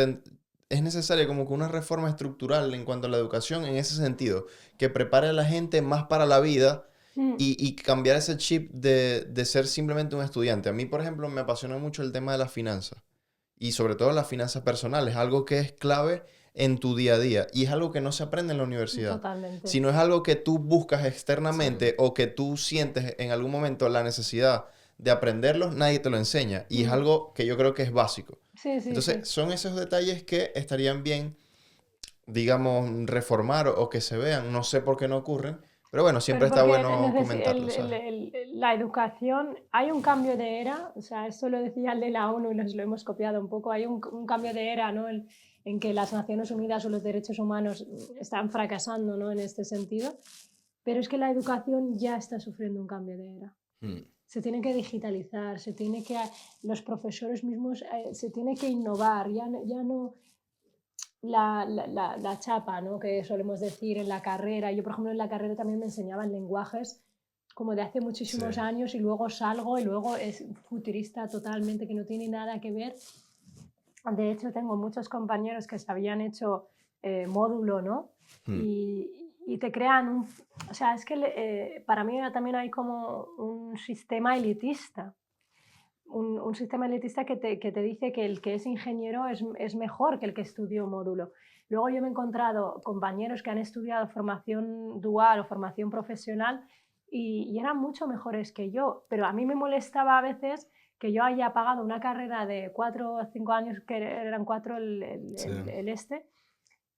es necesaria como que una reforma estructural en cuanto a la educación en ese sentido, que prepare a la gente más para la vida y cambiar ese chip de ser simplemente un estudiante. A mí, por ejemplo, me apasiona mucho el tema de las finanzas y sobre todo las finanzas personales, algo que es clave en tu día a día y es algo que no se aprende en la universidad. Totalmente. Sino es algo que tú buscas externamente Sí. o que tú sientes en algún momento la necesidad de aprenderlo, nadie te lo enseña y es algo que yo creo que es básico. Sí. Entonces, son esos detalles que estarían bien, digamos, reformar o que se vean. No sé por qué no ocurren, pero bueno, siempre Pero está porque bueno comentarlo, ¿sabes? la educación, hay un cambio de era, o sea, esto lo decía el de la ONU y lo hemos copiado un poco, hay un cambio de era, ¿no? En que las Naciones Unidas o los derechos humanos están fracasando, ¿no? En este sentido, pero es que la educación ya está sufriendo un cambio de era. Se tiene que digitalizar, los profesores mismos se tiene que innovar, ya no la chapa, ¿no? Que solemos decir en la carrera. Yo, por ejemplo, en la carrera también me enseñaban lenguajes como de hace muchísimos años y luego salgo y luego es futurista totalmente, que no tiene nada que ver. De hecho, tengo muchos compañeros que se habían hecho módulo, ¿no? Y te crean o sea, es que para mí también hay como un sistema elitista. Un sistema elitista que te dice que el que es ingeniero es mejor que el que estudió módulo. Luego yo me he encontrado compañeros que han estudiado formación dual o formación profesional y eran mucho mejores que yo, pero a mí me molestaba a veces que yo haya pagado una carrera de 4 o 5 años, que eran 4 el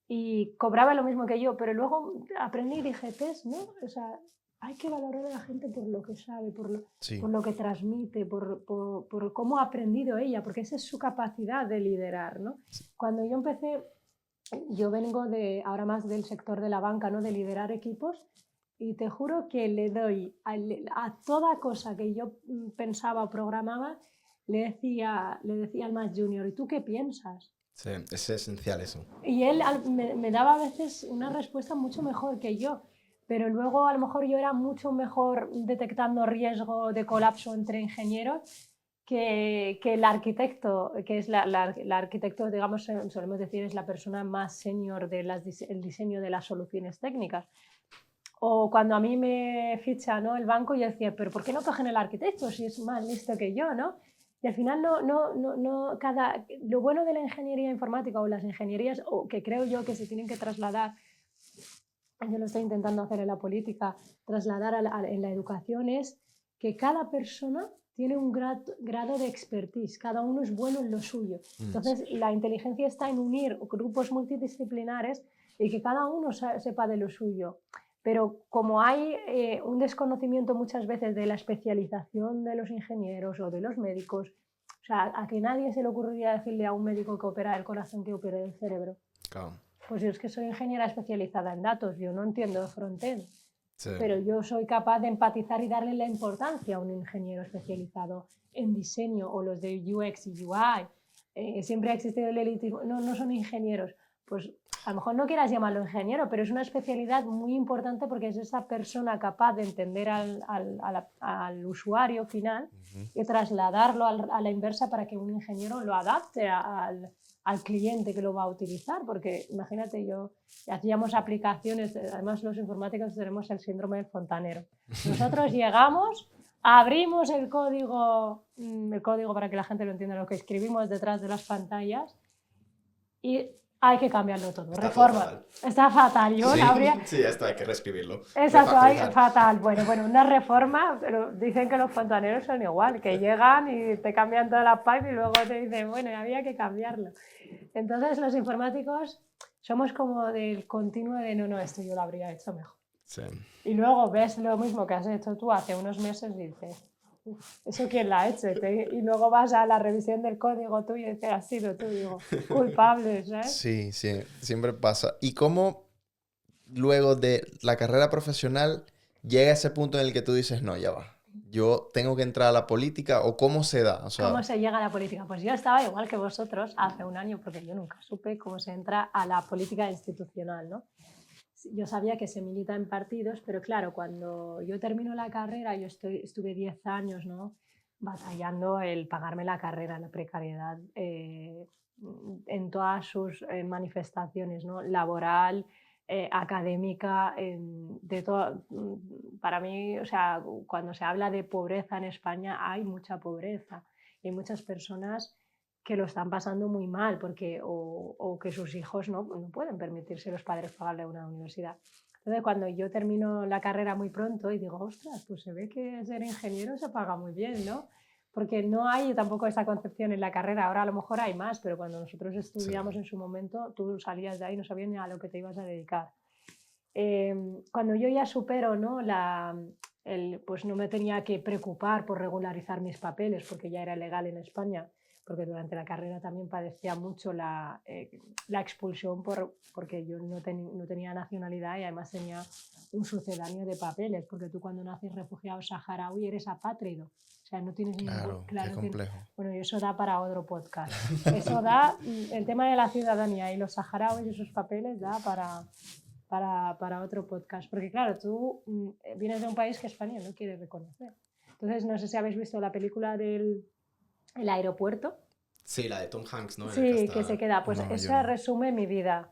y cobraba lo mismo que yo, pero luego aprendí y dije, Tess, ¿no? O sea, hay que valorar a la gente por lo que sabe, Sí. por lo que transmite, por cómo ha aprendido ella, porque esa es su capacidad de liderar, ¿no? Cuando yo empecé, yo vengo ahora más del sector de la banca, ¿no? De liderar equipos, y te juro que le doy a toda cosa que yo pensaba o programaba, le decía al más junior, ¿y tú qué piensas? Sí, es esencial eso. Y él me daba a veces una respuesta mucho mejor que yo, pero luego a lo mejor yo era mucho mejor detectando riesgo de colapso entre ingenieros que el arquitecto, que es el arquitecto, digamos, solemos decir, es la persona más senior del diseño de las soluciones técnicas. O cuando a mí me ficha, ¿no?, el banco, yo decía, pero ¿por qué no cogen el arquitecto si es más listo que yo, ¿no? Y al final lo bueno de la ingeniería informática o las ingenierías, o que creo yo que se tienen que trasladar, yo lo estoy intentando hacer en la política, trasladar en la educación, es que cada persona tiene un grado de expertise, cada uno es bueno en lo suyo. Entonces, la inteligencia está en unir grupos multidisciplinares y que cada uno sepa de lo suyo. Pero como hay un desconocimiento muchas veces de la especialización de los ingenieros o de los médicos, o sea, a que nadie se le ocurriría decirle a un médico que opera el corazón que opere el cerebro. Claro. Pues yo es que soy ingeniera especializada en datos, yo no entiendo de front-end, Sí. pero yo soy capaz de empatizar y darle la importancia a un ingeniero especializado en diseño o los de UX y UI. Siempre ha existido el elitismo, no son ingenieros. Pues a lo mejor no quieras llamarlo ingeniero, pero es una especialidad muy importante porque es esa persona capaz de entender al usuario final y trasladarlo a la inversa para que un ingeniero lo adapte al cliente que lo va a utilizar, porque imagínate, hacíamos aplicaciones, además los informáticos tenemos el síndrome del fontanero. Nosotros llegamos, abrimos el código para que la gente lo entienda, lo que escribimos detrás de las pantallas, y hay que cambiarlo todo. Está Reforma. todo fatal. Está fatal. Yo Sí, habría... sí, esto hay que reescribirlo. Exacto, hay, Refactorizar. fatal. Bueno, una reforma, pero dicen que los fontaneros son igual, que llegan y te cambian toda la pipe y luego te dicen, bueno, había que cambiarlo. Entonces los informáticos somos como del continuo de no, esto yo lo habría hecho mejor. Sí. Y luego ves lo mismo que has hecho tú hace unos meses y dices, ¿eso quién lo ha hecho? Y luego vas a la revisión del código tuyo y dices, has sido tú, digo, culpable, ¿sabes? Sí, sí, siempre pasa. ¿Y cómo luego de la carrera profesional llega ese punto en el que tú dices, no, ya va, yo tengo que entrar a la política, o cómo se da? O sea, ¿cómo se llega a la política? Pues yo estaba igual que vosotros hace un año, porque yo nunca supe cómo se entra a la política institucional, ¿no? Yo sabía que se milita en partidos, pero claro, cuando yo termino la carrera, yo estuve 10 años, ¿no?, batallando el pagarme la carrera, la precariedad en todas sus manifestaciones, ¿no?, laboral, académica, para mí, o sea, cuando se habla de pobreza en España, hay mucha pobreza. Hay muchas personas que lo están pasando muy mal porque, o que sus hijos no pueden permitirse los padres pagarle una universidad. Entonces, cuando yo termino la carrera muy pronto y digo, ostras, pues se ve que ser ingeniero se paga muy bien, ¿no? Porque no hay tampoco esa concepción en la carrera. Ahora a lo mejor hay más, pero cuando nosotros estudiamos en su momento, tú salías de ahí y no sabías ni a lo que te ibas a dedicar. Cuando yo ya supero, ¿no?, pues no me tenía que preocupar por regularizar mis papeles porque ya era legal en España, porque durante la carrera también padecía mucho la expulsión porque yo no tenía nacionalidad y además tenía un sucedáneo de papeles, porque tú cuando naces refugiado saharaui eres apátrido, o sea, no tienes claro, qué complejo. Bueno, y eso da para otro podcast. Eso da, el tema de la ciudadanía y los saharauis y sus papeles da para otro podcast, porque claro, tú vienes de un país que España no quiere reconocer. Entonces, no sé si habéis visto la película del aeropuerto. Sí, la de Tom Hanks, ¿no? Sí, que se queda. Pues No, eso yo no. resume mi vida.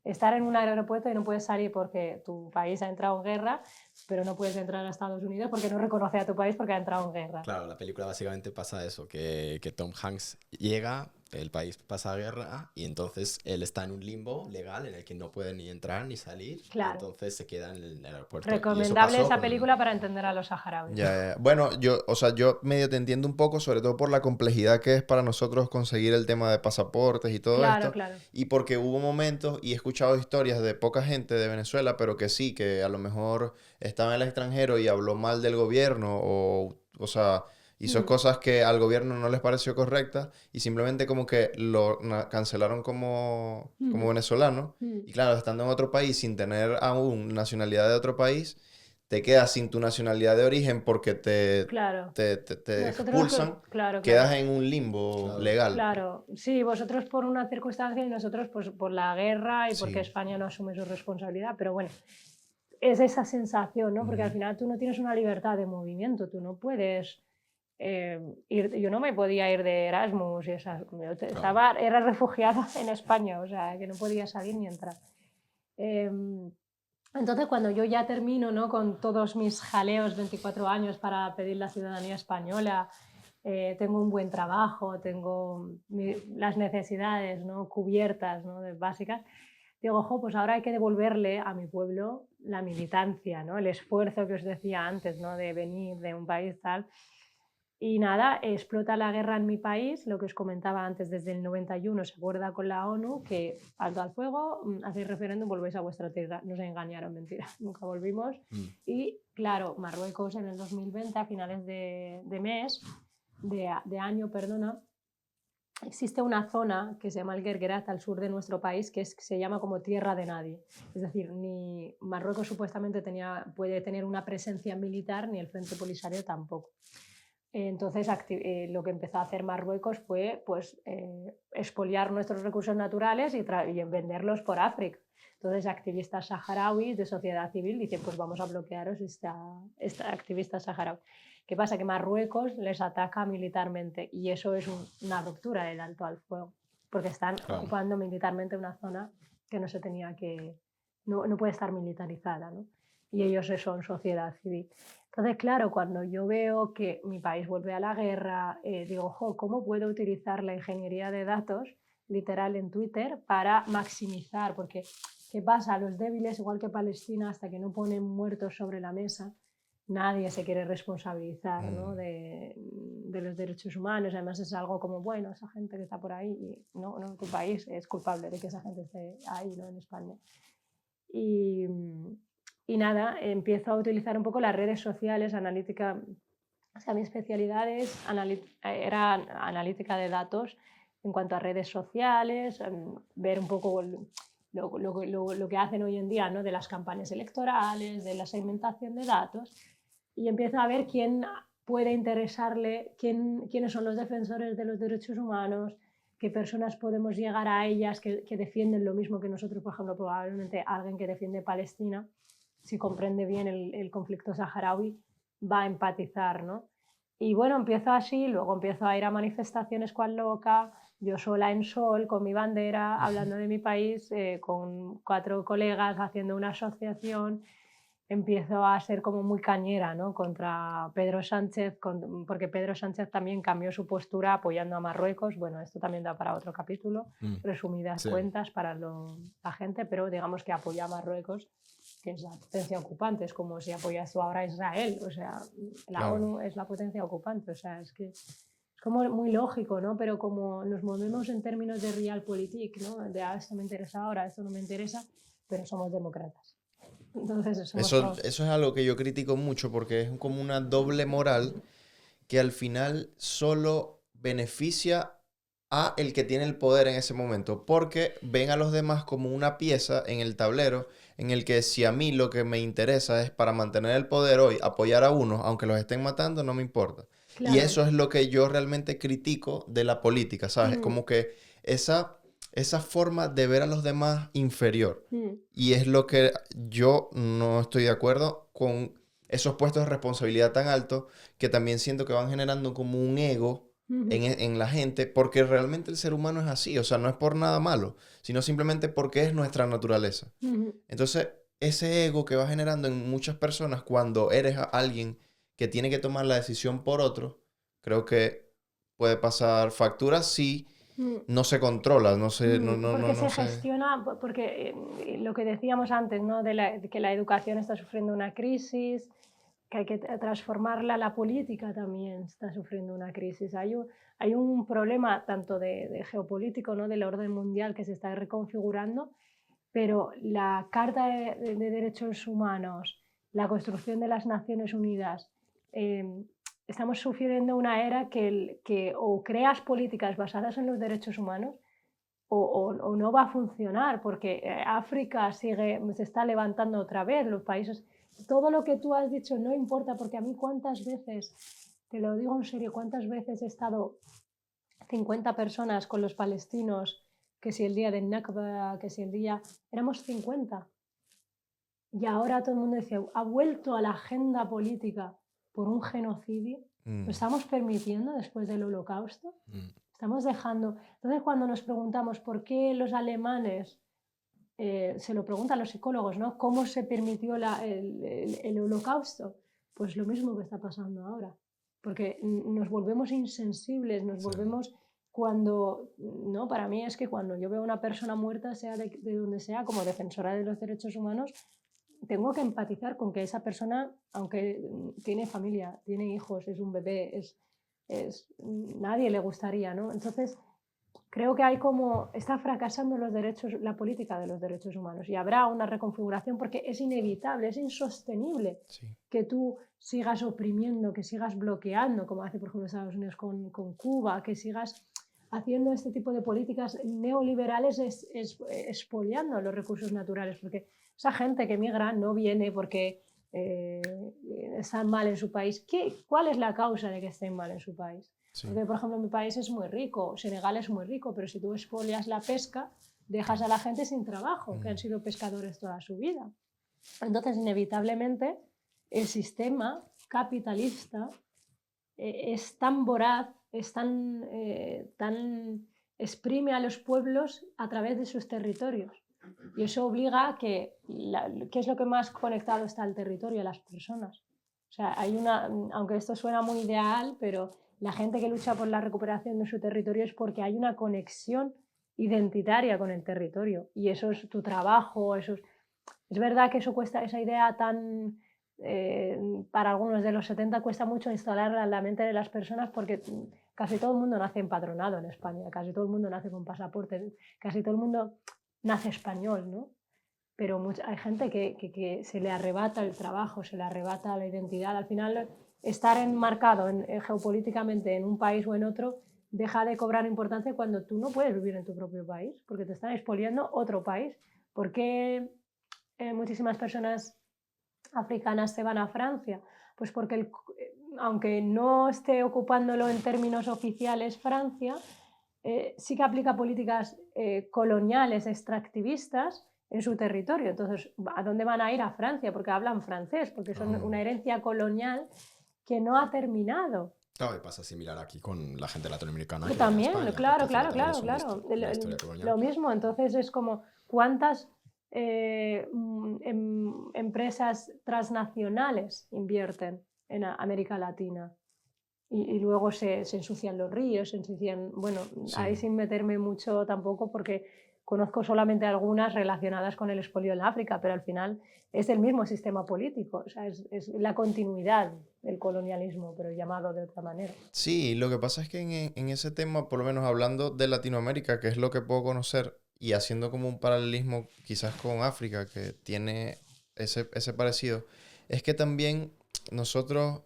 Estar en un aeropuerto y no puedes salir porque tu país ha entrado en guerra, pero no puedes entrar a Estados Unidos porque no reconoce a tu país porque ha entrado en guerra. Claro, la película básicamente pasa eso, que Tom Hanks llega el país pasa guerra y entonces él está en un limbo legal en el que no puede ni entrar ni salir. Y Claro. entonces se queda en el aeropuerto. Y eso Recomendable pasó esa con- película para entender a los saharauis. Ya. Bueno, o sea, yo medio te entiendo un poco, sobre todo por la complejidad que es para nosotros conseguir el tema de pasaportes y todo Claro, esto. claro. Y porque hubo momentos, y he escuchado historias de poca gente de Venezuela, pero que sí, que a lo mejor estaba en el extranjero y habló mal del gobierno, o sea, hizo Mm. cosas que al gobierno no les pareció correctas, y simplemente como que lo cancelaron como Ujú. venezolano. Mm. Y claro, estando en otro país sin tener aún nacionalidad de otro país, te quedas sin tu nacionalidad de origen porque Claro. te Nosotros, expulsan, claro, quedas claro. en un limbo Claro. legal. Claro, sí, vosotros por una circunstancia y nosotros pues por la guerra y porque Sí. España no asume su responsabilidad, pero bueno, es esa sensación, ¿no? Porque al Ujú. final tú no tienes una libertad de movimiento, tú no puedes ir, yo no me podía ir de Erasmus, y estaba, era refugiada en España, o sea, que no podía salir ni entrar. Entonces, cuando yo ya termino, ¿no? Con todos mis jaleos, 24 años para pedir la ciudadanía española, tengo un buen trabajo, tengo las necesidades, ¿no? Cubiertas, ¿no? Básicas, digo, ojo, pues ahora hay que devolverle a mi pueblo la militancia, ¿no? El esfuerzo que os decía antes, ¿no? De venir de un país tal. Y nada, explota la guerra en mi país, lo que os comentaba antes, desde el 91 se acuerda con la ONU que alto al fuego, hacéis referéndum, volvéis a vuestra tierra. Nos engañaron, mentira, nunca volvimos. Y claro, Marruecos en el 2020, a finales de año, perdona, existe una zona que se llama el Guerguerat al sur de nuestro país que se llama como tierra de nadie. Es decir, ni Marruecos supuestamente puede tener una presencia militar, ni el Frente Polisario tampoco. Entonces, lo que empezó a hacer Marruecos fue pues, expoliar nuestros recursos naturales y venderlos por África. Entonces, activistas saharauis de sociedad civil dicen, pues vamos a bloquearos esta activista saharaui. ¿Qué pasa? Que Marruecos les ataca militarmente y eso es una ruptura del alto al fuego, porque están ocupando militarmente una zona que no se tenía que... no puede estar militarizada, ¿no? Y ellos son sociedad civil. Entonces, claro, cuando yo veo que mi país vuelve a la guerra, digo, ojo, ¿cómo puedo utilizar la ingeniería de datos, literal en Twitter, para maximizar? Porque, ¿qué pasa? Los débiles, igual que Palestina, hasta que no ponen muertos sobre la mesa, nadie se quiere responsabilizar, ¿no? de los derechos humanos. Además es algo como, bueno, esa gente que está por ahí, y no, tu país es culpable de que esa gente esté ahí, ¿no? En España. Y nada, empiezo a utilizar un poco las redes sociales, analítica, o sea, mi especialidad era analítica de datos en cuanto a redes sociales, ver un poco lo que hacen hoy en día, ¿no? De las campañas electorales, de la segmentación de datos, y empiezo a ver quién puede interesarle, quiénes son los defensores de los derechos humanos, qué personas podemos llegar a ellas que defienden lo mismo que nosotros, por ejemplo, probablemente alguien que defiende Palestina, si comprende bien el conflicto saharaui, va a empatizar, ¿no? Y bueno, empiezo así, luego empiezo a ir a manifestaciones cual loca, yo sola en Sol, con mi bandera, hablando de mi país, con 4 colegas haciendo una asociación. Empiezo a ser como muy cañera, ¿no? Contra Pedro Sánchez, porque Pedro Sánchez también cambió su postura apoyando a Marruecos. Bueno, esto también da para otro capítulo, resumidas cuentas para la gente, pero digamos que apoya a Marruecos, que es la potencia ocupante, es como si apoyas tú ahora a Israel, o sea, la ONU es la potencia ocupante, o sea, es que es como muy lógico, ¿no? Pero como nos movemos en términos de realpolitik, ¿no? De esto me interesa ahora, esto no me interesa, pero somos demócratas. Entonces, Eso es algo que yo critico mucho porque es como una doble moral que al final solo beneficia a el que tiene el poder en ese momento, porque ven a los demás como una pieza en el tablero en el que si a mí lo que me interesa es para mantener el poder hoy, apoyar a unos, aunque los estén matando, no me importa. Claro. Y eso es lo que yo realmente critico de la política, ¿sabes? Como que esa forma de ver a los demás inferior. Y es lo que yo no estoy de acuerdo con esos puestos de responsabilidad tan altos que también siento que van generando como un ego en la gente, porque realmente el ser humano es así, o sea, no es por nada malo, sino simplemente porque es nuestra naturaleza. Entonces, ese ego que va generando en muchas personas cuando eres alguien que tiene que tomar la decisión por otro, creo que puede pasar factura si no se controla, no se... Porque se sé. gestiona, porque lo que decíamos antes, ¿no? De que la educación está sufriendo una crisis, que hay que transformarla, la política también está sufriendo una crisis. Hay un problema tanto de geopolítico, ¿no? Del orden mundial que se está reconfigurando, pero la Carta de Derechos Humanos, la construcción de las Naciones Unidas, estamos sufriendo una era que o creas políticas basadas en los derechos humanos o no va a funcionar, porque África se está levantando otra vez, los países, todo lo que tú has dicho no importa, porque a mí cuántas veces, te lo digo en serio, cuántas veces he estado 50 personas con los palestinos, que si el día del Nakba, que si el día... Éramos 50. Y ahora todo el mundo dice, ha vuelto a la agenda política por un genocidio. ¿Lo estamos permitiendo después del Holocausto? Estamos dejando... Entonces, cuando nos preguntamos por qué los alemanes, se lo preguntan los psicólogos, ¿no? ¿Cómo se permitió el Holocausto? Pues lo mismo que está pasando ahora. Porque nos volvemos insensibles, nos volvemos... Cuando, no, para mí es que cuando yo veo a una persona muerta, sea de donde sea, como defensora de los derechos humanos, tengo que empatizar con que esa persona, aunque tiene familia, tiene hijos, es un bebé, nadie le gustaría, ¿no? Entonces, creo que está fracasando la política de los derechos humanos y habrá una reconfiguración porque es inevitable, es insostenible que tú sigas oprimiendo, que sigas bloqueando, como hace por ejemplo Estados Unidos con Cuba, que sigas haciendo este tipo de políticas neoliberales expoliando los recursos naturales, porque esa gente que migra no viene porque están mal en su país. ¿Cuál es la causa de que estén mal en su país? Sí. Porque, por ejemplo, mi país es muy rico, Senegal es muy rico, pero si tú expolias la pesca, dejas a la gente sin trabajo, que han sido pescadores toda su vida. Entonces, inevitablemente, el sistema capitalista es tan voraz, tan exprime a los pueblos a través de sus territorios. Y eso obliga a ¿qué es lo que más conectado está al territorio, a las personas? O sea, aunque esto suena muy ideal, pero la gente que lucha por la recuperación de su territorio es porque hay una conexión identitaria con el territorio. Y eso es tu trabajo, es verdad que eso cuesta, esa idea tan... para algunos de los 70 cuesta mucho instalarla en la mente de las personas porque casi todo el mundo nace empadronado en España, casi todo el mundo nace con pasaporte, casi todo el mundo nace español, ¿no? Pero hay gente que se le arrebata el trabajo, se le arrebata la identidad. Al final, estar enmarcado geopolíticamente en un país o en otro deja de cobrar importancia cuando tú no puedes vivir en tu propio país, porque te están expoliando otro país. ¿Por qué muchísimas personas africanas se van a Francia? Pues porque aunque no esté ocupándolo en términos oficiales Francia, sí que aplica políticas coloniales, extractivistas en su territorio. Entonces, ¿a dónde van a ir? A Francia, porque hablan francés, porque son una herencia colonial que no ha terminado. Claro, y pasa similar aquí con la gente latinoamericana. Que también, España, claro. Lo mismo, entonces es como cuántas empresas transnacionales invierten en América Latina. Y luego se ensucian los ríos, se ensucian... Bueno, sí. Ahí sin meterme mucho tampoco porque conozco solamente algunas relacionadas con el expolio en África, pero al final es el mismo sistema político, o sea, es la continuidad del colonialismo, pero llamado de otra manera. Sí, lo que pasa es que en ese tema, por lo menos hablando de Latinoamérica, que es lo que puedo conocer, y haciendo como un paralelismo quizás con África, que tiene ese parecido, es que también nosotros,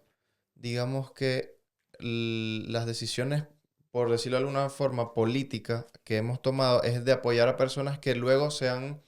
digamos que las decisiones, por decirlo de alguna forma, políticas que hemos tomado es de apoyar a personas que luego se han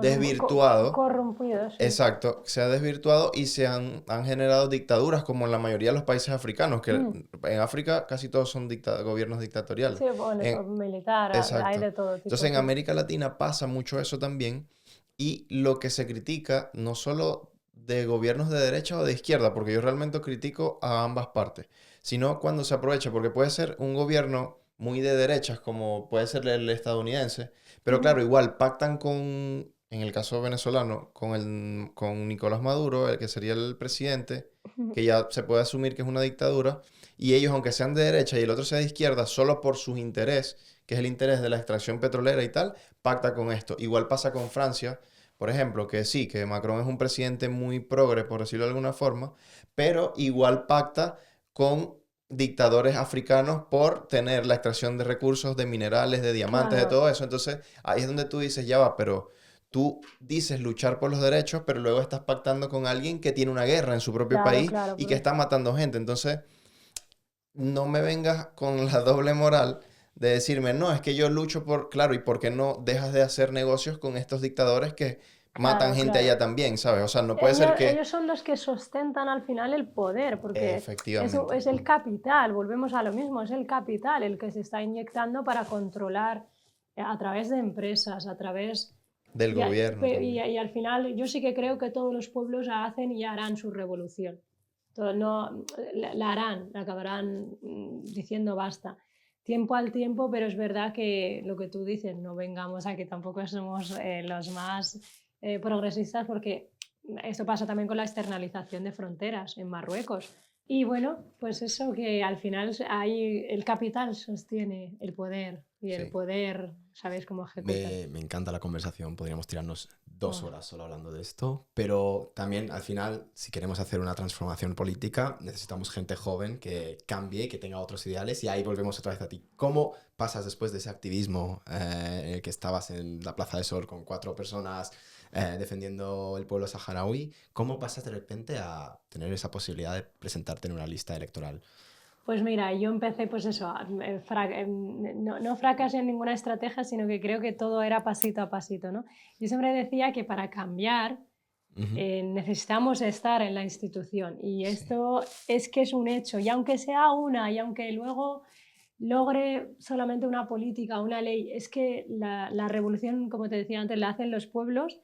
desvirtuado. Corrompidos. Sí. Exacto, se ha desvirtuado y han generado dictaduras como en la mayoría de los países africanos, que en África casi todos son gobiernos dictatoriales. Sí, bueno, militar, hay de todo tipo. Entonces en América Latina pasa mucho eso también y lo que se critica no solo de gobiernos de derecha o de izquierda, porque yo realmente critico a ambas partes, sino cuando se aprovecha, porque puede ser un gobierno muy de derechas, como puede ser el estadounidense, pero claro, igual pactan en el caso venezolano, con Nicolás Maduro, el que sería el presidente, que ya se puede asumir que es una dictadura, y ellos, aunque sean de derecha y el otro sea de izquierda, solo por sus intereses, que es el interés de la extracción petrolera y tal, pacta con esto. Igual pasa con Francia, por ejemplo, que sí, que Macron es un presidente muy progre, por decirlo de alguna forma, pero igual pacta con dictadores africanos por tener la extracción de recursos, de minerales, de diamantes, de Claro, todo eso. Entonces, ahí es donde tú dices, ya va, pero tú dices luchar por los derechos, pero luego estás pactando con alguien que tiene una guerra en su propio claro, país claro. y que está matando gente. Entonces, no me vengas con la doble moral de decirme, no, es que yo lucho por, claro, ¿y por qué no dejas de hacer negocios con estos dictadores que matan Claro, gente claro. allá también, ¿sabes? O sea, no puede ser que... Ellos son los que sustentan al final el poder, porque eso Efectivamente, es el capital, volvemos a lo mismo, es el capital el que se está inyectando para controlar a través de empresas, a través... del gobierno también. Y al final yo sí que creo que todos los pueblos hacen y harán su revolución. No, la harán, la acabarán diciendo basta. Tiempo al tiempo, pero es verdad que lo que tú dices, no vengamos a que tampoco somos los más progresistas, porque esto pasa también con la externalización de fronteras en Marruecos. Y bueno, pues eso que al final hay, el capital sostiene el poder y el Sí. poder, ¿sabéis cómo ejecutan? Me encanta la conversación, podríamos tirarnos 2 Oh, horas solo hablando de esto, pero también al final, si queremos hacer una transformación política, necesitamos gente joven que cambie, que tenga otros ideales, y ahí volvemos otra vez a ti. ¿Cómo pasas después de ese activismo en el que estabas en la Plaza de Sol con 4 personas defendiendo el pueblo saharaui? ¿Cómo pasas de repente a tener esa posibilidad de presentarte en una lista electoral? pues mira, yo empecé pues eso, no fracasé en ninguna estrategia, sino que creo que todo era pasito a pasito, ¿no? Yo siempre decía que para cambiar Ujú. necesitamos estar en la institución y Sí. esto es que es un hecho, y aunque sea una, y aunque luego logre solamente una política, una ley, es que la revolución, como te decía antes, la hacen los pueblos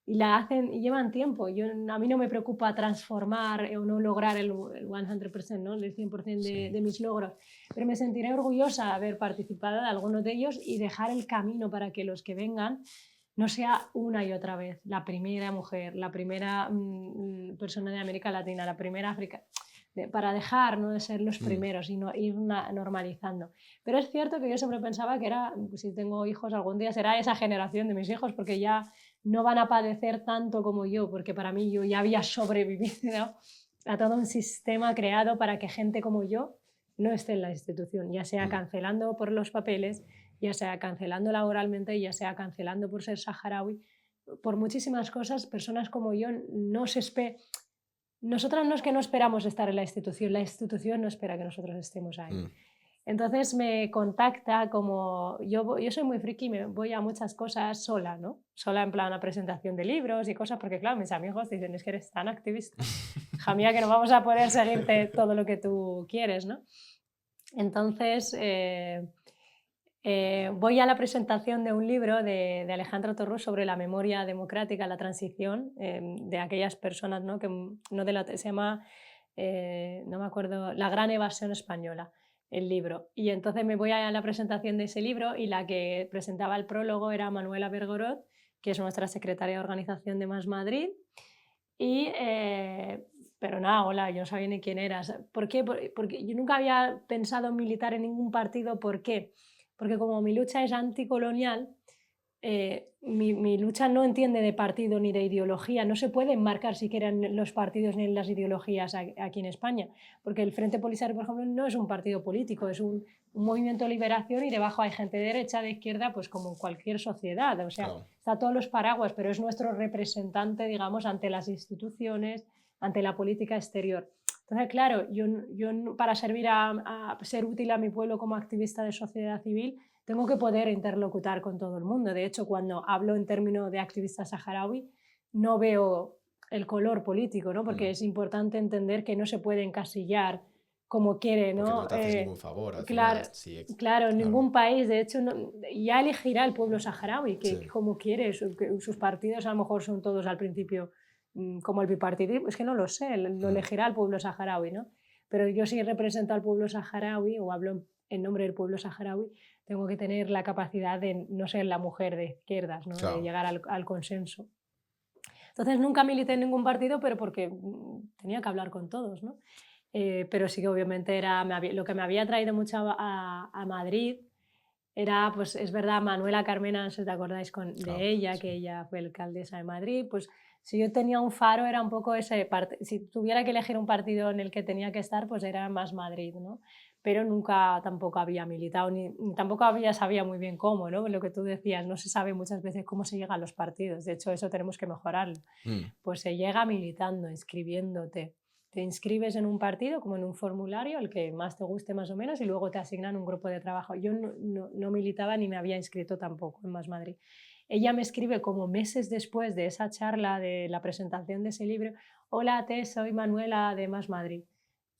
y la hacen y llevan tiempo. A mí no me preocupa transformar o no lograr el 100%, ¿no? El 100% Sí. de mis logros, pero me sentiré orgullosa de haber participado de algunos de ellos y dejar el camino para que los que vengan no sea una y otra vez la primera mujer, la primera persona de América Latina, la primera África, para dejar, ¿no?, de ser los Mm. primeros y no, ir normalizando. Pero es cierto que yo siempre pensaba que era, si tengo hijos algún día será esa generación de mis hijos, porque ya no van a padecer tanto como yo, porque para mí yo ya había sobrevivido a todo un sistema creado para que gente como yo no esté en la institución, ya sea Mm. cancelando por los papeles, ya sea cancelando laboralmente, ya sea cancelando por ser saharaui, por muchísimas cosas. Personas como yo no se nosotras no es que no esperamos estar en la institución no espera que nosotros estemos ahí. Mm. Entonces me contacta como, yo soy muy friki, me voy a muchas cosas sola, ¿no? Sola en plan a presentación de libros y cosas, porque claro, mis amigos dicen, es que eres tan activista, hija mía, que no vamos a poder seguirte todo lo que tú quieres, ¿no? Entonces, voy a la presentación de un libro de Alejandro Torrús sobre la memoria democrática, la transición de aquellas personas, ¿no? Que no se llama, no me acuerdo, La gran evasión española, el libro. Y entonces me voy a la presentación de ese libro y la que presentaba el prólogo era Manuela Bergorot, que es nuestra secretaria de organización de Más Madrid. Y, pero nada, hola, yo no sabía ni quién eras. ¿Por qué? Porque yo nunca había pensado en militar en ningún partido. ¿Por qué? Porque como mi lucha es anticolonial, mi lucha no entiende de partido ni de ideología, no se puede enmarcar siquiera en los partidos ni en las ideologías aquí en España, porque el Frente Polisario, por ejemplo, no es un partido político, es un movimiento de liberación y debajo hay gente de derecha, de izquierda, pues como en cualquier sociedad, o sea, Claro. está todos los paraguas, pero es nuestro representante, digamos, ante las instituciones, ante la política exterior. Entonces, claro, yo para servir a ser útil a mi pueblo como activista de sociedad civil, tengo que poder interlocutar con todo el mundo. De hecho, cuando hablo en términos de activista saharaui, no veo el color político, ¿no? Porque Mm. es importante entender que no se puede encasillar como quiere, Porque no ¿no? te haces ningún favor al final. Claro, Sí, claro, en claro. ningún país, de hecho, ya elegirá el pueblo saharaui, que Sí. como quiere, que sus partidos a lo mejor son todos al principio como el bipartidismo, es que no lo sé, lo Mm. elegirá el pueblo saharaui, ¿no? Pero yo sí represento al pueblo saharaui o hablo en nombre del pueblo saharaui, tengo que tener la capacidad de no ser la mujer de izquierdas, ¿no? De Claro. llegar al consenso. Entonces nunca milité en ningún partido, pero porque tenía que hablar con todos, ¿no? Pero sí que obviamente era lo que me había traído mucho a Madrid era, pues es verdad, Manuela Carmena, no sé si te acordáis Claro, de ella, sí. que ella fue alcaldesa de Madrid, pues si yo tenía un faro era un poco ese, si tuviera que elegir un partido en el que tenía que estar, pues era Más Madrid, ¿no? Pero nunca tampoco había militado, ni tampoco sabía muy bien cómo, ¿no? Lo que tú decías, no se sabe muchas veces cómo se llega a los partidos, de hecho eso tenemos que mejorarlo. Mm, Pues se llega militando, inscribiéndote. Te inscribes en un partido, como en un formulario, el que más te guste más o menos, y luego te asignan un grupo de trabajo. Yo no militaba ni me había inscrito tampoco en Más Madrid. Ella me escribe como meses después de esa charla, de la presentación de ese libro: hola, Tess, soy Manuela de Más Madrid.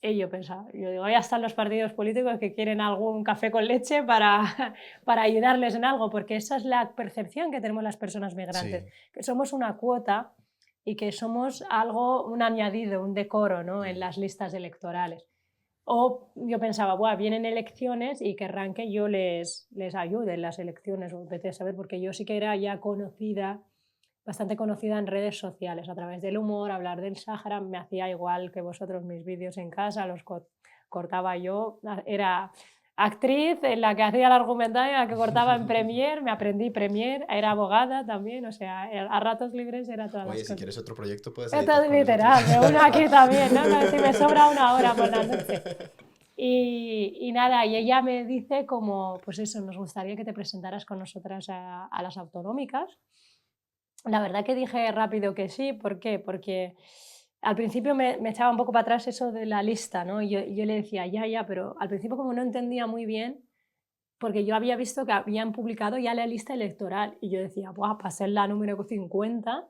Y yo pensaba, yo digo, ya están los partidos políticos que quieren algún café con leche para ayudarles en algo, porque esa es la percepción que tenemos las personas migrantes, sí. que somos una cuota y que somos algo, un añadido, un decoro, ¿no? En Mm. las listas electorales. O yo pensaba, buah, vienen elecciones y querrán que yo les ayude en las elecciones, o vete a saber, porque yo sí que era ya conocida, bastante conocida en redes sociales, a través del humor, hablar del Sáhara, me hacía igual que vosotros mis vídeos en casa, los cortaba yo, era actriz en la que hacía el argumentario, en la que cortaba en Premiere, me aprendí Premiere, era abogada también, o sea, a ratos libres era todas las Oye, si cosas. quieres otro proyecto, puedes Esto editar es con nosotros. literal, de una aquí también, ¿no? Si me sobra una hora por la noche. Y nada, y ella me dice como, pues eso, nos gustaría que te presentaras con nosotras a las autonómicas. La verdad que dije rápido que sí, ¿por qué? Porque al principio me echaba un poco para atrás eso de la lista, ¿no? Y yo le decía, ya, pero al principio como no entendía muy bien, porque yo había visto que habían publicado ya la lista electoral y yo decía, buah, para ser la número 50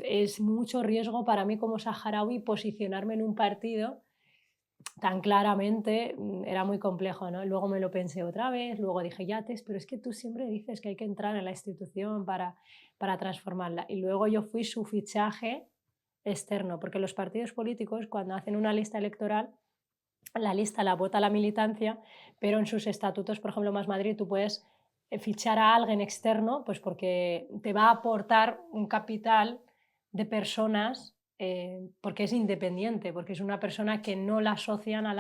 es mucho riesgo para mí como saharaui posicionarme en un partido tan claramente, era muy complejo, ¿no? Luego me lo pensé otra vez, luego dije, ya, Tess, pero es que tú siempre dices que hay que entrar en la institución para transformarla. Y luego yo fui su fichaje externo, porque los partidos políticos cuando hacen una lista electoral, la lista la vota la militancia, pero en sus estatutos, por ejemplo, Más Madrid, tú puedes fichar a alguien externo, pues porque te va a aportar un capital de personas, porque es independiente, porque es una persona que no la asocian a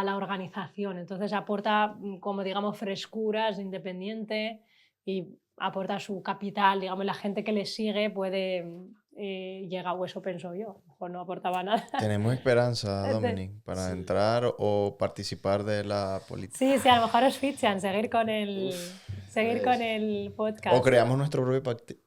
la organización. Entonces aporta, como digamos, frescuras, independiente y aporta su capital, digamos, la gente que le sigue puede, llega, o eso pienso yo, a lo mejor no aportaba nada. Tenemos esperanza, Dominic, para Sí. entrar o participar de la política. Sí, sí, a lo mejor os fichan, seguir con ¿Ves? el O podcast. creamos nuestro propio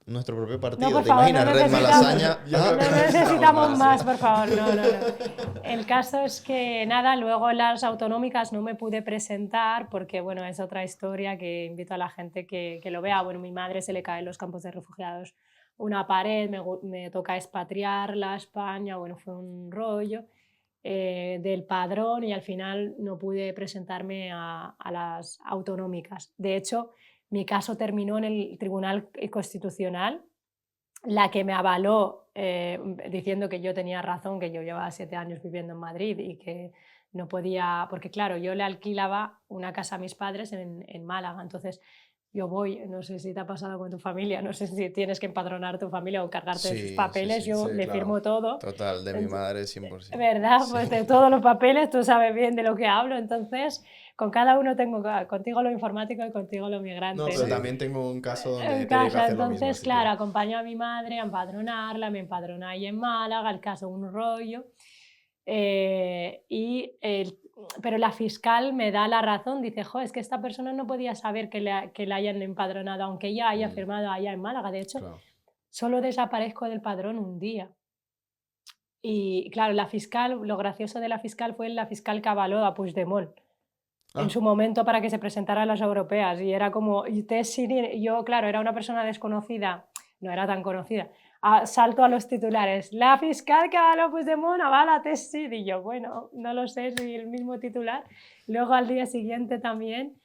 No, partido. por ¿Te favor, no imaginas? Red necesitamos, Malasaña. Yo Ah, creo que no necesitamos necesitamos más, más, ¿eh? por favor, no. El caso es que nada, luego en las autonómicas no me pude presentar porque, bueno, es otra historia que invito a la gente que lo vea. Bueno, mi madre se le cae en los campos de refugiados una pared, me toca expatriarla a España, bueno, fue un rollo. Del padrón y al final no pude presentarme a las autonómicas. De hecho, mi caso terminó en el Tribunal Constitucional, la que me avaló diciendo que yo tenía razón, que yo llevaba 7 años viviendo en Madrid y que no podía, porque claro, yo le alquilaba una casa a mis padres en Málaga, entonces yo voy, no sé si te ha pasado con tu familia, no sé si tienes que empadronar tu familia o cargarte de sus sí, sí, papeles, sí. yo Sí, le claro. firmo todo. Total, de mi madre 100%. ¿Verdad? Pues Sí. de todos los papeles tú sabes bien de lo que hablo, entonces con cada uno tengo, contigo lo informático y contigo lo No, migrante, pero ¿no? Sí. también tengo un caso donde En he tenido que casa, hacer lo mismo, entonces, así claro, que... acompaño a mi madre a empadronarla, me empadroné ahí en Málaga, el caso un rollo, eh, y el- pero la fiscal me da la razón, dice, jo, es que esta persona no podía saber que la hayan empadronado, aunque ella haya Mm, firmado allá en Málaga, de hecho, claro. solo desaparezco del padrón un día. Y claro, la fiscal, lo gracioso de la fiscal fue la fiscal que avaló a Puigdemont en Ah, su momento para que se presentara a las europeas. Y era como, yo, claro, era una persona desconocida, no era tan conocida. Salto a los titulares. La fiscal que avaló a Puigdemont avala a Tess Cid. Y yo, bueno, no lo sé si el mismo titular. Luego al día siguiente también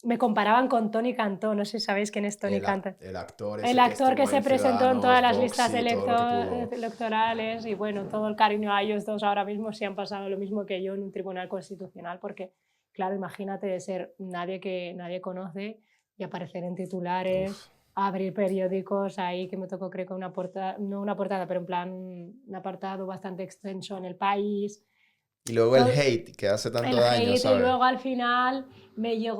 me comparaban con Tony Cantó. No sé si sabéis quién es Tony Cantó. el actor El ese que actor que estuvo se en presentó en todas Ciudadanos, las Vox listas y todo lo que pudo. electorales y bueno, todo el cariño a ellos dos ahora mismo si han pasado lo mismo que yo en un tribunal constitucional porque, claro, imagínate ser nadie conoce y aparecer en titulares, Uf, abrir periódicos ahí que me tocó creo que una portada, no una portada, pero en plan un apartado bastante extenso en El País. Y luego el Todo- hate que hace tanto el daño, hate, y ¿sabes? luego al final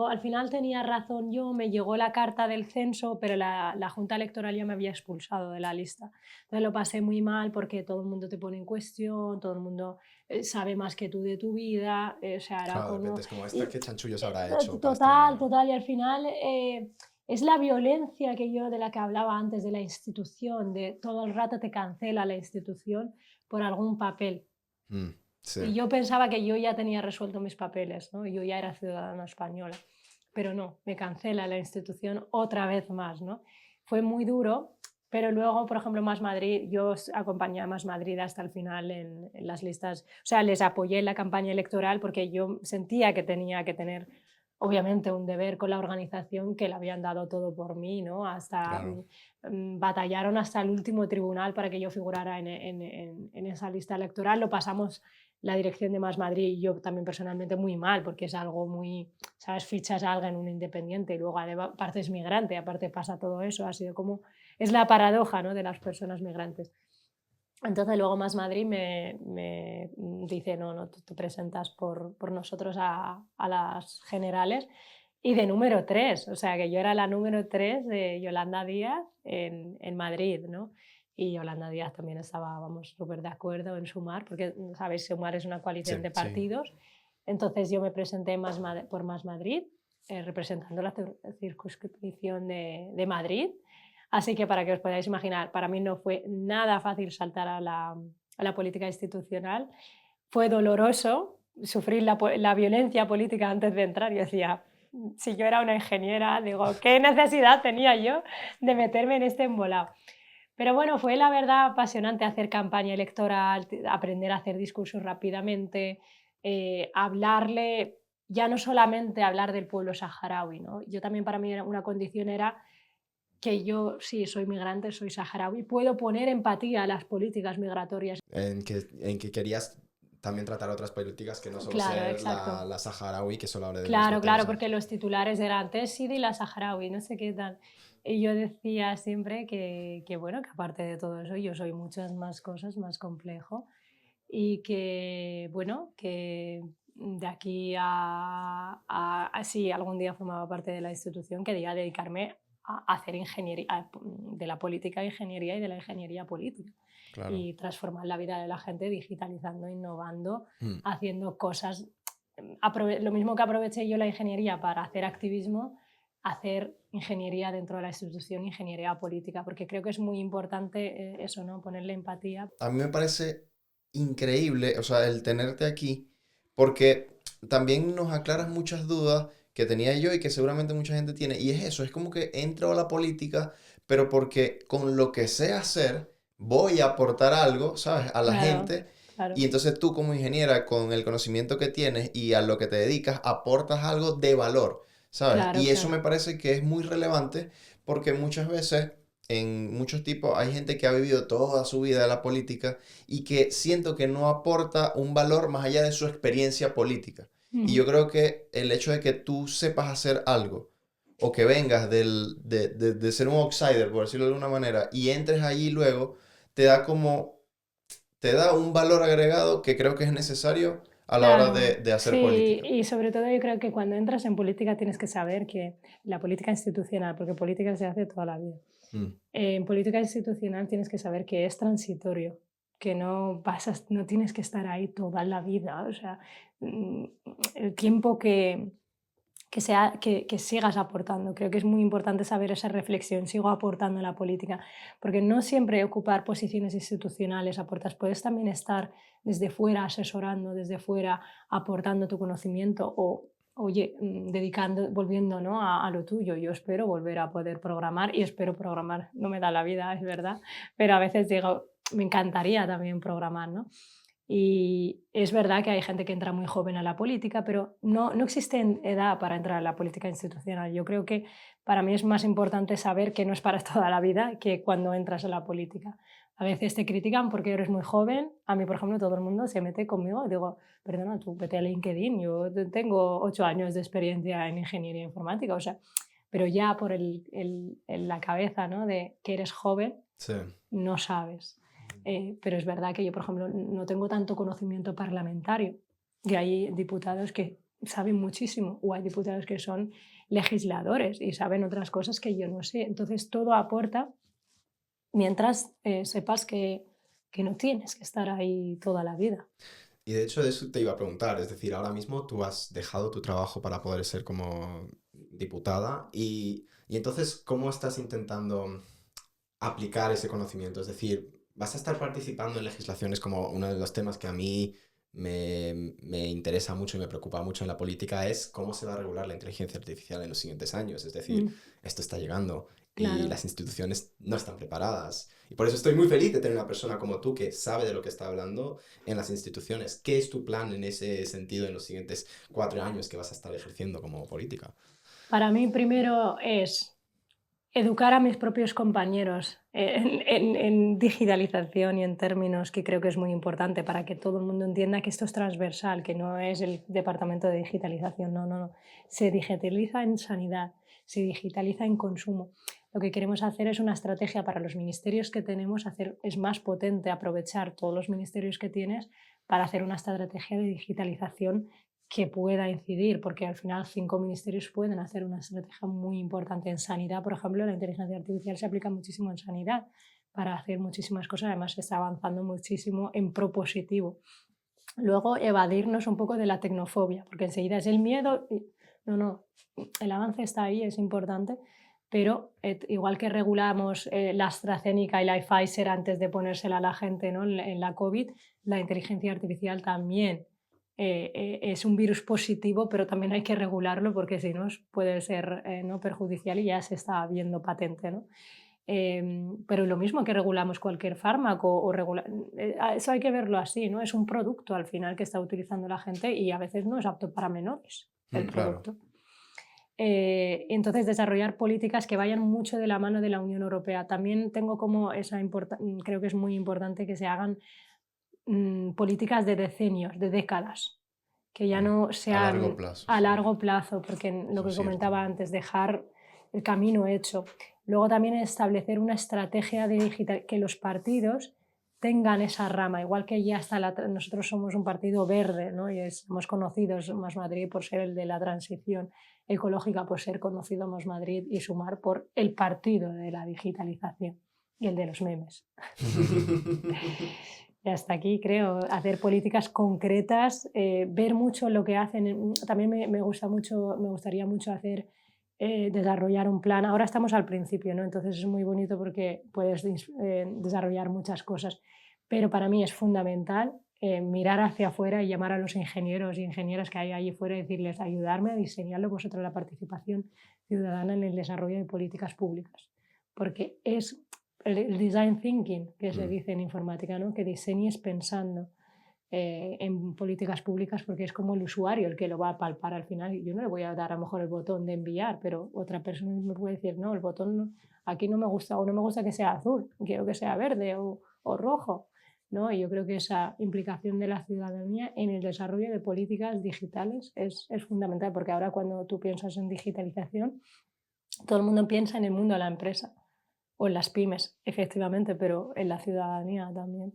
al final tenía razón yo, me llegó la carta del censo, pero la Junta Electoral ya me había expulsado de la lista. Entonces lo pasé muy mal porque todo el mundo te pone en cuestión, todo el mundo sabe más que tú de tu vida, o sea, era Claro, de repente como... es como esta, y- ¿qué chanchullos habrá hecho para este total, hombre? total, y al final es la violencia de la que hablaba antes de la institución, de todo el rato te cancela la institución por algún papel. Mm, sí. Y yo pensaba que yo ya tenía resuelto mis papeles, ¿no? Yo ya era ciudadana española, pero no, me cancela la institución otra vez más, ¿no? Fue muy duro, pero luego, por ejemplo, Más Madrid, yo acompañé a Más Madrid hasta el final en las listas, o sea, les apoyé en la campaña electoral porque yo sentía que tenía que tener, obviamente, un deber con la organización que le habían dado todo por mí, ¿no? Hasta Claro. batallaron hasta el último tribunal para que yo figurara en esa lista electoral, lo pasamos la dirección de Más Madrid y yo también personalmente muy mal, porque es algo muy, ¿sabes? Fichas a alguien, un independiente, y luego aparte es migrante, aparte pasa todo eso, ha sido como, es la paradoja, ¿no? De las personas migrantes. Entonces luego Más Madrid me dice, no, no, tú te presentas por nosotros a las generales y de número 3, o sea que yo era la número 3 de Yolanda Díaz en Madrid, ¿no? Y Yolanda Díaz también estaba, vamos, súper de acuerdo en Sumar, porque, sabéis, Sumar es una Sí, coalición de sí. partidos. Entonces yo me presenté por Más Madrid, representando la circunscripción de Madrid. Así que para que os podáis imaginar, para mí no fue nada fácil saltar a la política institucional. Fue doloroso sufrir la violencia política antes de entrar. Yo decía, si yo era una ingeniera, digo, ¿qué necesidad tenía yo de meterme en este embolado? Pero bueno, fue la verdad apasionante hacer campaña electoral, aprender a hacer discursos rápidamente, hablarle, ya no solamente hablar del pueblo saharaui, ¿no? Yo también para mí una condición era que yo, sí, soy migrante, soy saharaui, puedo poner empatía a las políticas migratorias. En que querías también tratar otras políticas que no solo Claro, ser exacto. la saharaui, que solo hable del mismo Claro, tema. claro, porque los titulares eran Tessidi y la saharaui, no sé qué tal. Y yo decía siempre bueno, que aparte de todo eso, yo soy muchas más cosas, más complejo, y que, bueno, que de aquí si algún día formaba parte de la institución, quería dedicarme a hacer ingeniería, de la política ingeniería y de la ingeniería política. Claro. Y transformar la vida de la gente digitalizando, innovando, Mm, haciendo cosas. Lo mismo que aproveché yo la ingeniería para hacer activismo, hacer ingeniería dentro de la institución, ingeniería política, porque creo que es muy importante eso, ¿no? Ponerle empatía. A mí me parece increíble, o sea, el tenerte aquí, porque también nos aclaras muchas dudas que tenía yo y que seguramente mucha gente tiene. Y es eso, es como que entro a la política, pero porque con lo que sé hacer voy a aportar algo, ¿sabes? A la Claro, gente. claro, Y entonces tú como ingeniera, con el conocimiento que tienes y a lo que te dedicas, aportas algo de valor, ¿sabes? claro, Y eso me claro. parece que es muy relevante porque muchas veces en muchos tipos hay gente que ha vivido toda su vida de la política y que siento que no aporta un valor más allá de su experiencia política. Y yo Ujú. creo que el hecho de que tú sepas hacer algo o que vengas de ser un outsider, por decirlo de alguna manera, y entres allí luego, te da como, te da un valor agregado que creo que es necesario a la hora Claro, de hacer sí, política. y sobre todo yo creo que cuando entras en política tienes que saber que la política institucional, porque política se hace toda la vida, mm. en política institucional tienes que saber que es transitorio, que no tienes que estar ahí toda la vida, o sea, mm, el tiempo que sigas aportando. Creo que es muy importante saber esa reflexión, sigo aportando en la política, porque no siempre ocupar posiciones institucionales aportas, puedes también estar desde fuera asesorando, desde fuera aportando tu conocimiento o, oye, volviendo, ¿no? a lo tuyo. Yo espero volver a poder programar y espero programar, no me da la vida, es verdad, pero a veces digo, me encantaría también programar, ¿no? Y es verdad que hay gente que entra muy joven a la política, pero no existe edad para entrar a la política institucional. Yo creo que para mí es más importante saber que no es para toda la vida que cuando entras a la política. A veces te critican porque eres muy joven. A mí, por ejemplo, todo el mundo se mete conmigo. Digo, perdona, tú vete a LinkedIn. Yo tengo 8 años de experiencia en ingeniería informática. O sea, pero ya por la cabeza, ¿no? De que eres joven, Sí. no sabes. Pero es verdad que yo, por ejemplo, no tengo tanto conocimiento parlamentario. que hay diputados que saben muchísimo, o hay diputados que son legisladores y saben otras cosas que yo no sé. Entonces todo aporta mientras sepas que no tienes que estar ahí toda la vida. Y de hecho de eso te iba a preguntar, es decir, ahora mismo tú has dejado tu trabajo para poder ser como diputada y entonces, ¿cómo estás intentando aplicar ese conocimiento? Es decir, ¿vas a estar participando en legislaciones como uno de los temas que a mí me interesa mucho y me preocupa mucho en la política es cómo se va a regular la inteligencia artificial en los siguientes años? Es decir, esto está llegando y Claro. las instituciones no están preparadas. Y por eso estoy muy feliz de tener una persona como tú que sabe de lo que está hablando en las instituciones. ¿Qué es tu plan en ese sentido en los siguientes 4 años que vas a estar ejerciendo como política? Para mí primero es educar a mis propios compañeros en digitalización y en términos que creo que es muy importante para que todo el mundo entienda que esto es transversal, que no es el departamento de digitalización, no. Se digitaliza en sanidad, se digitaliza en consumo. Lo que queremos hacer es una estrategia para los ministerios que tenemos, es más potente aprovechar todos los ministerios que tienes para hacer una estrategia de digitalización que pueda incidir, porque al final 5 ministerios pueden hacer una estrategia muy importante en sanidad. Por ejemplo, la inteligencia artificial se aplica muchísimo en sanidad para hacer muchísimas cosas, además se está avanzando muchísimo en propositivo. Luego, evadirnos un poco de la tecnofobia, porque enseguida es el miedo. No, el avance está ahí, es importante, pero igual que regulamos la AstraZeneca y la Pfizer antes de ponérsela a la gente, ¿no? en la COVID, la inteligencia artificial también es un virus positivo, pero también hay que regularlo porque si no puede ser ¿no? perjudicial y ya se está viendo patente, ¿no? Pero lo mismo que regulamos cualquier fármaco, eso hay que verlo así, ¿no? Es un producto al final que está utilizando la gente y a veces no es apto para menores el producto. Claro. Entonces desarrollar políticas que vayan mucho de la mano de la Unión Europea. También tengo como creo que es muy importante que se hagan políticas de decenios, de décadas, que ya no sean A largo plazo. a largo plazo, porque lo que comentaba antes, dejar el camino hecho. Luego también establecer una estrategia de digital, que los partidos tengan esa rama, igual que ya está nosotros somos un partido verde, ¿no? Y somos conocidos Más Madrid por ser el de la transición ecológica, por ser conocido Más Madrid y Sumar por el partido de la digitalización y el de los memes. Y hasta aquí creo, hacer políticas concretas, ver mucho lo que hacen. También me gustaría mucho desarrollar un plan. Ahora estamos al principio, ¿no? Entonces es muy bonito porque puedes desarrollar muchas cosas, pero para mí es fundamental mirar hacia afuera y llamar a los ingenieros y ingenieras que hay allí fuera y decirles, ayudarme a diseñarlo vosotros la participación ciudadana en el desarrollo de políticas públicas, porque es el design thinking, que se dice en informática, ¿no? Que diseñes pensando en políticas públicas, porque es como el usuario el que lo va a palpar al final. Yo no le voy a dar a lo mejor el botón de enviar, pero otra persona me puede decir, no, el botón aquí no me gusta, o no me gusta que sea azul, quiero que sea verde o rojo, ¿no? Y yo creo que esa implicación de la ciudadanía en el desarrollo de políticas digitales es fundamental, porque ahora cuando tú piensas en digitalización, todo el mundo piensa en el mundo de la empresa o en las pymes, efectivamente, pero en la ciudadanía también.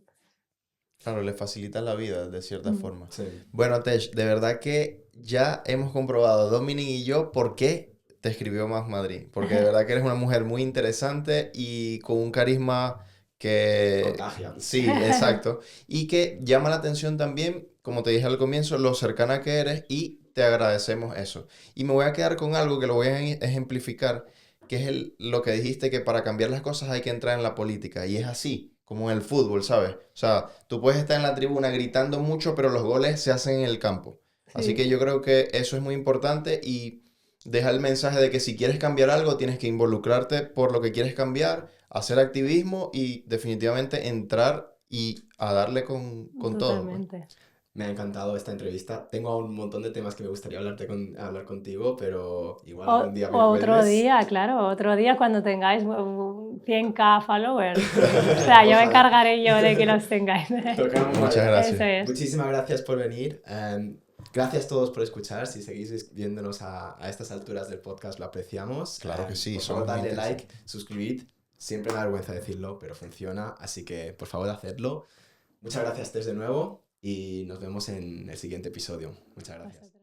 Claro, le facilita la vida de cierta forma. Sí. Bueno, Tesh, de verdad que ya hemos comprobado, Dominic y yo, por qué te escribió Más Madrid. Porque de verdad que eres una mujer muy interesante y con un carisma que... Contagia. Sí, exacto. Y que llama la atención también, como te dije al comienzo, lo cercana que eres y te agradecemos eso. Y me voy a quedar con algo que lo voy a ejemplificar, que es lo que dijiste, que para cambiar las cosas hay que entrar en la política. Y es así, como en el fútbol, ¿sabes? O sea, tú puedes estar en la tribuna gritando mucho, pero los goles se hacen en el campo. Sí. Así que yo creo que eso es muy importante y deja el mensaje de que si quieres cambiar algo, tienes que involucrarte por lo que quieres cambiar, hacer activismo y definitivamente entrar y a darle con todo. Totalmente. Me ha encantado esta entrevista. Tengo un montón de temas que me gustaría hablar contigo, pero igual algún día me Otro vuelves. día, claro, otro día cuando tengáis 100.000 followers. O sea, yo me encargaré yo de que los tengáis. Tocamos Muchas madera. gracias. Eso es. Muchísimas gracias por venir. Gracias a todos por escuchar. Si seguís viéndonos a estas alturas del podcast, lo apreciamos. Claro que sí, Por somos favor, muy dadle like, interesantes. suscribid. Siempre me da vergüenza decirlo, pero funciona. Así que, por favor, hacedlo. Muchas gracias, Tess, de nuevo. y nos vemos en el siguiente episodio. Muchas gracias. Vosotros.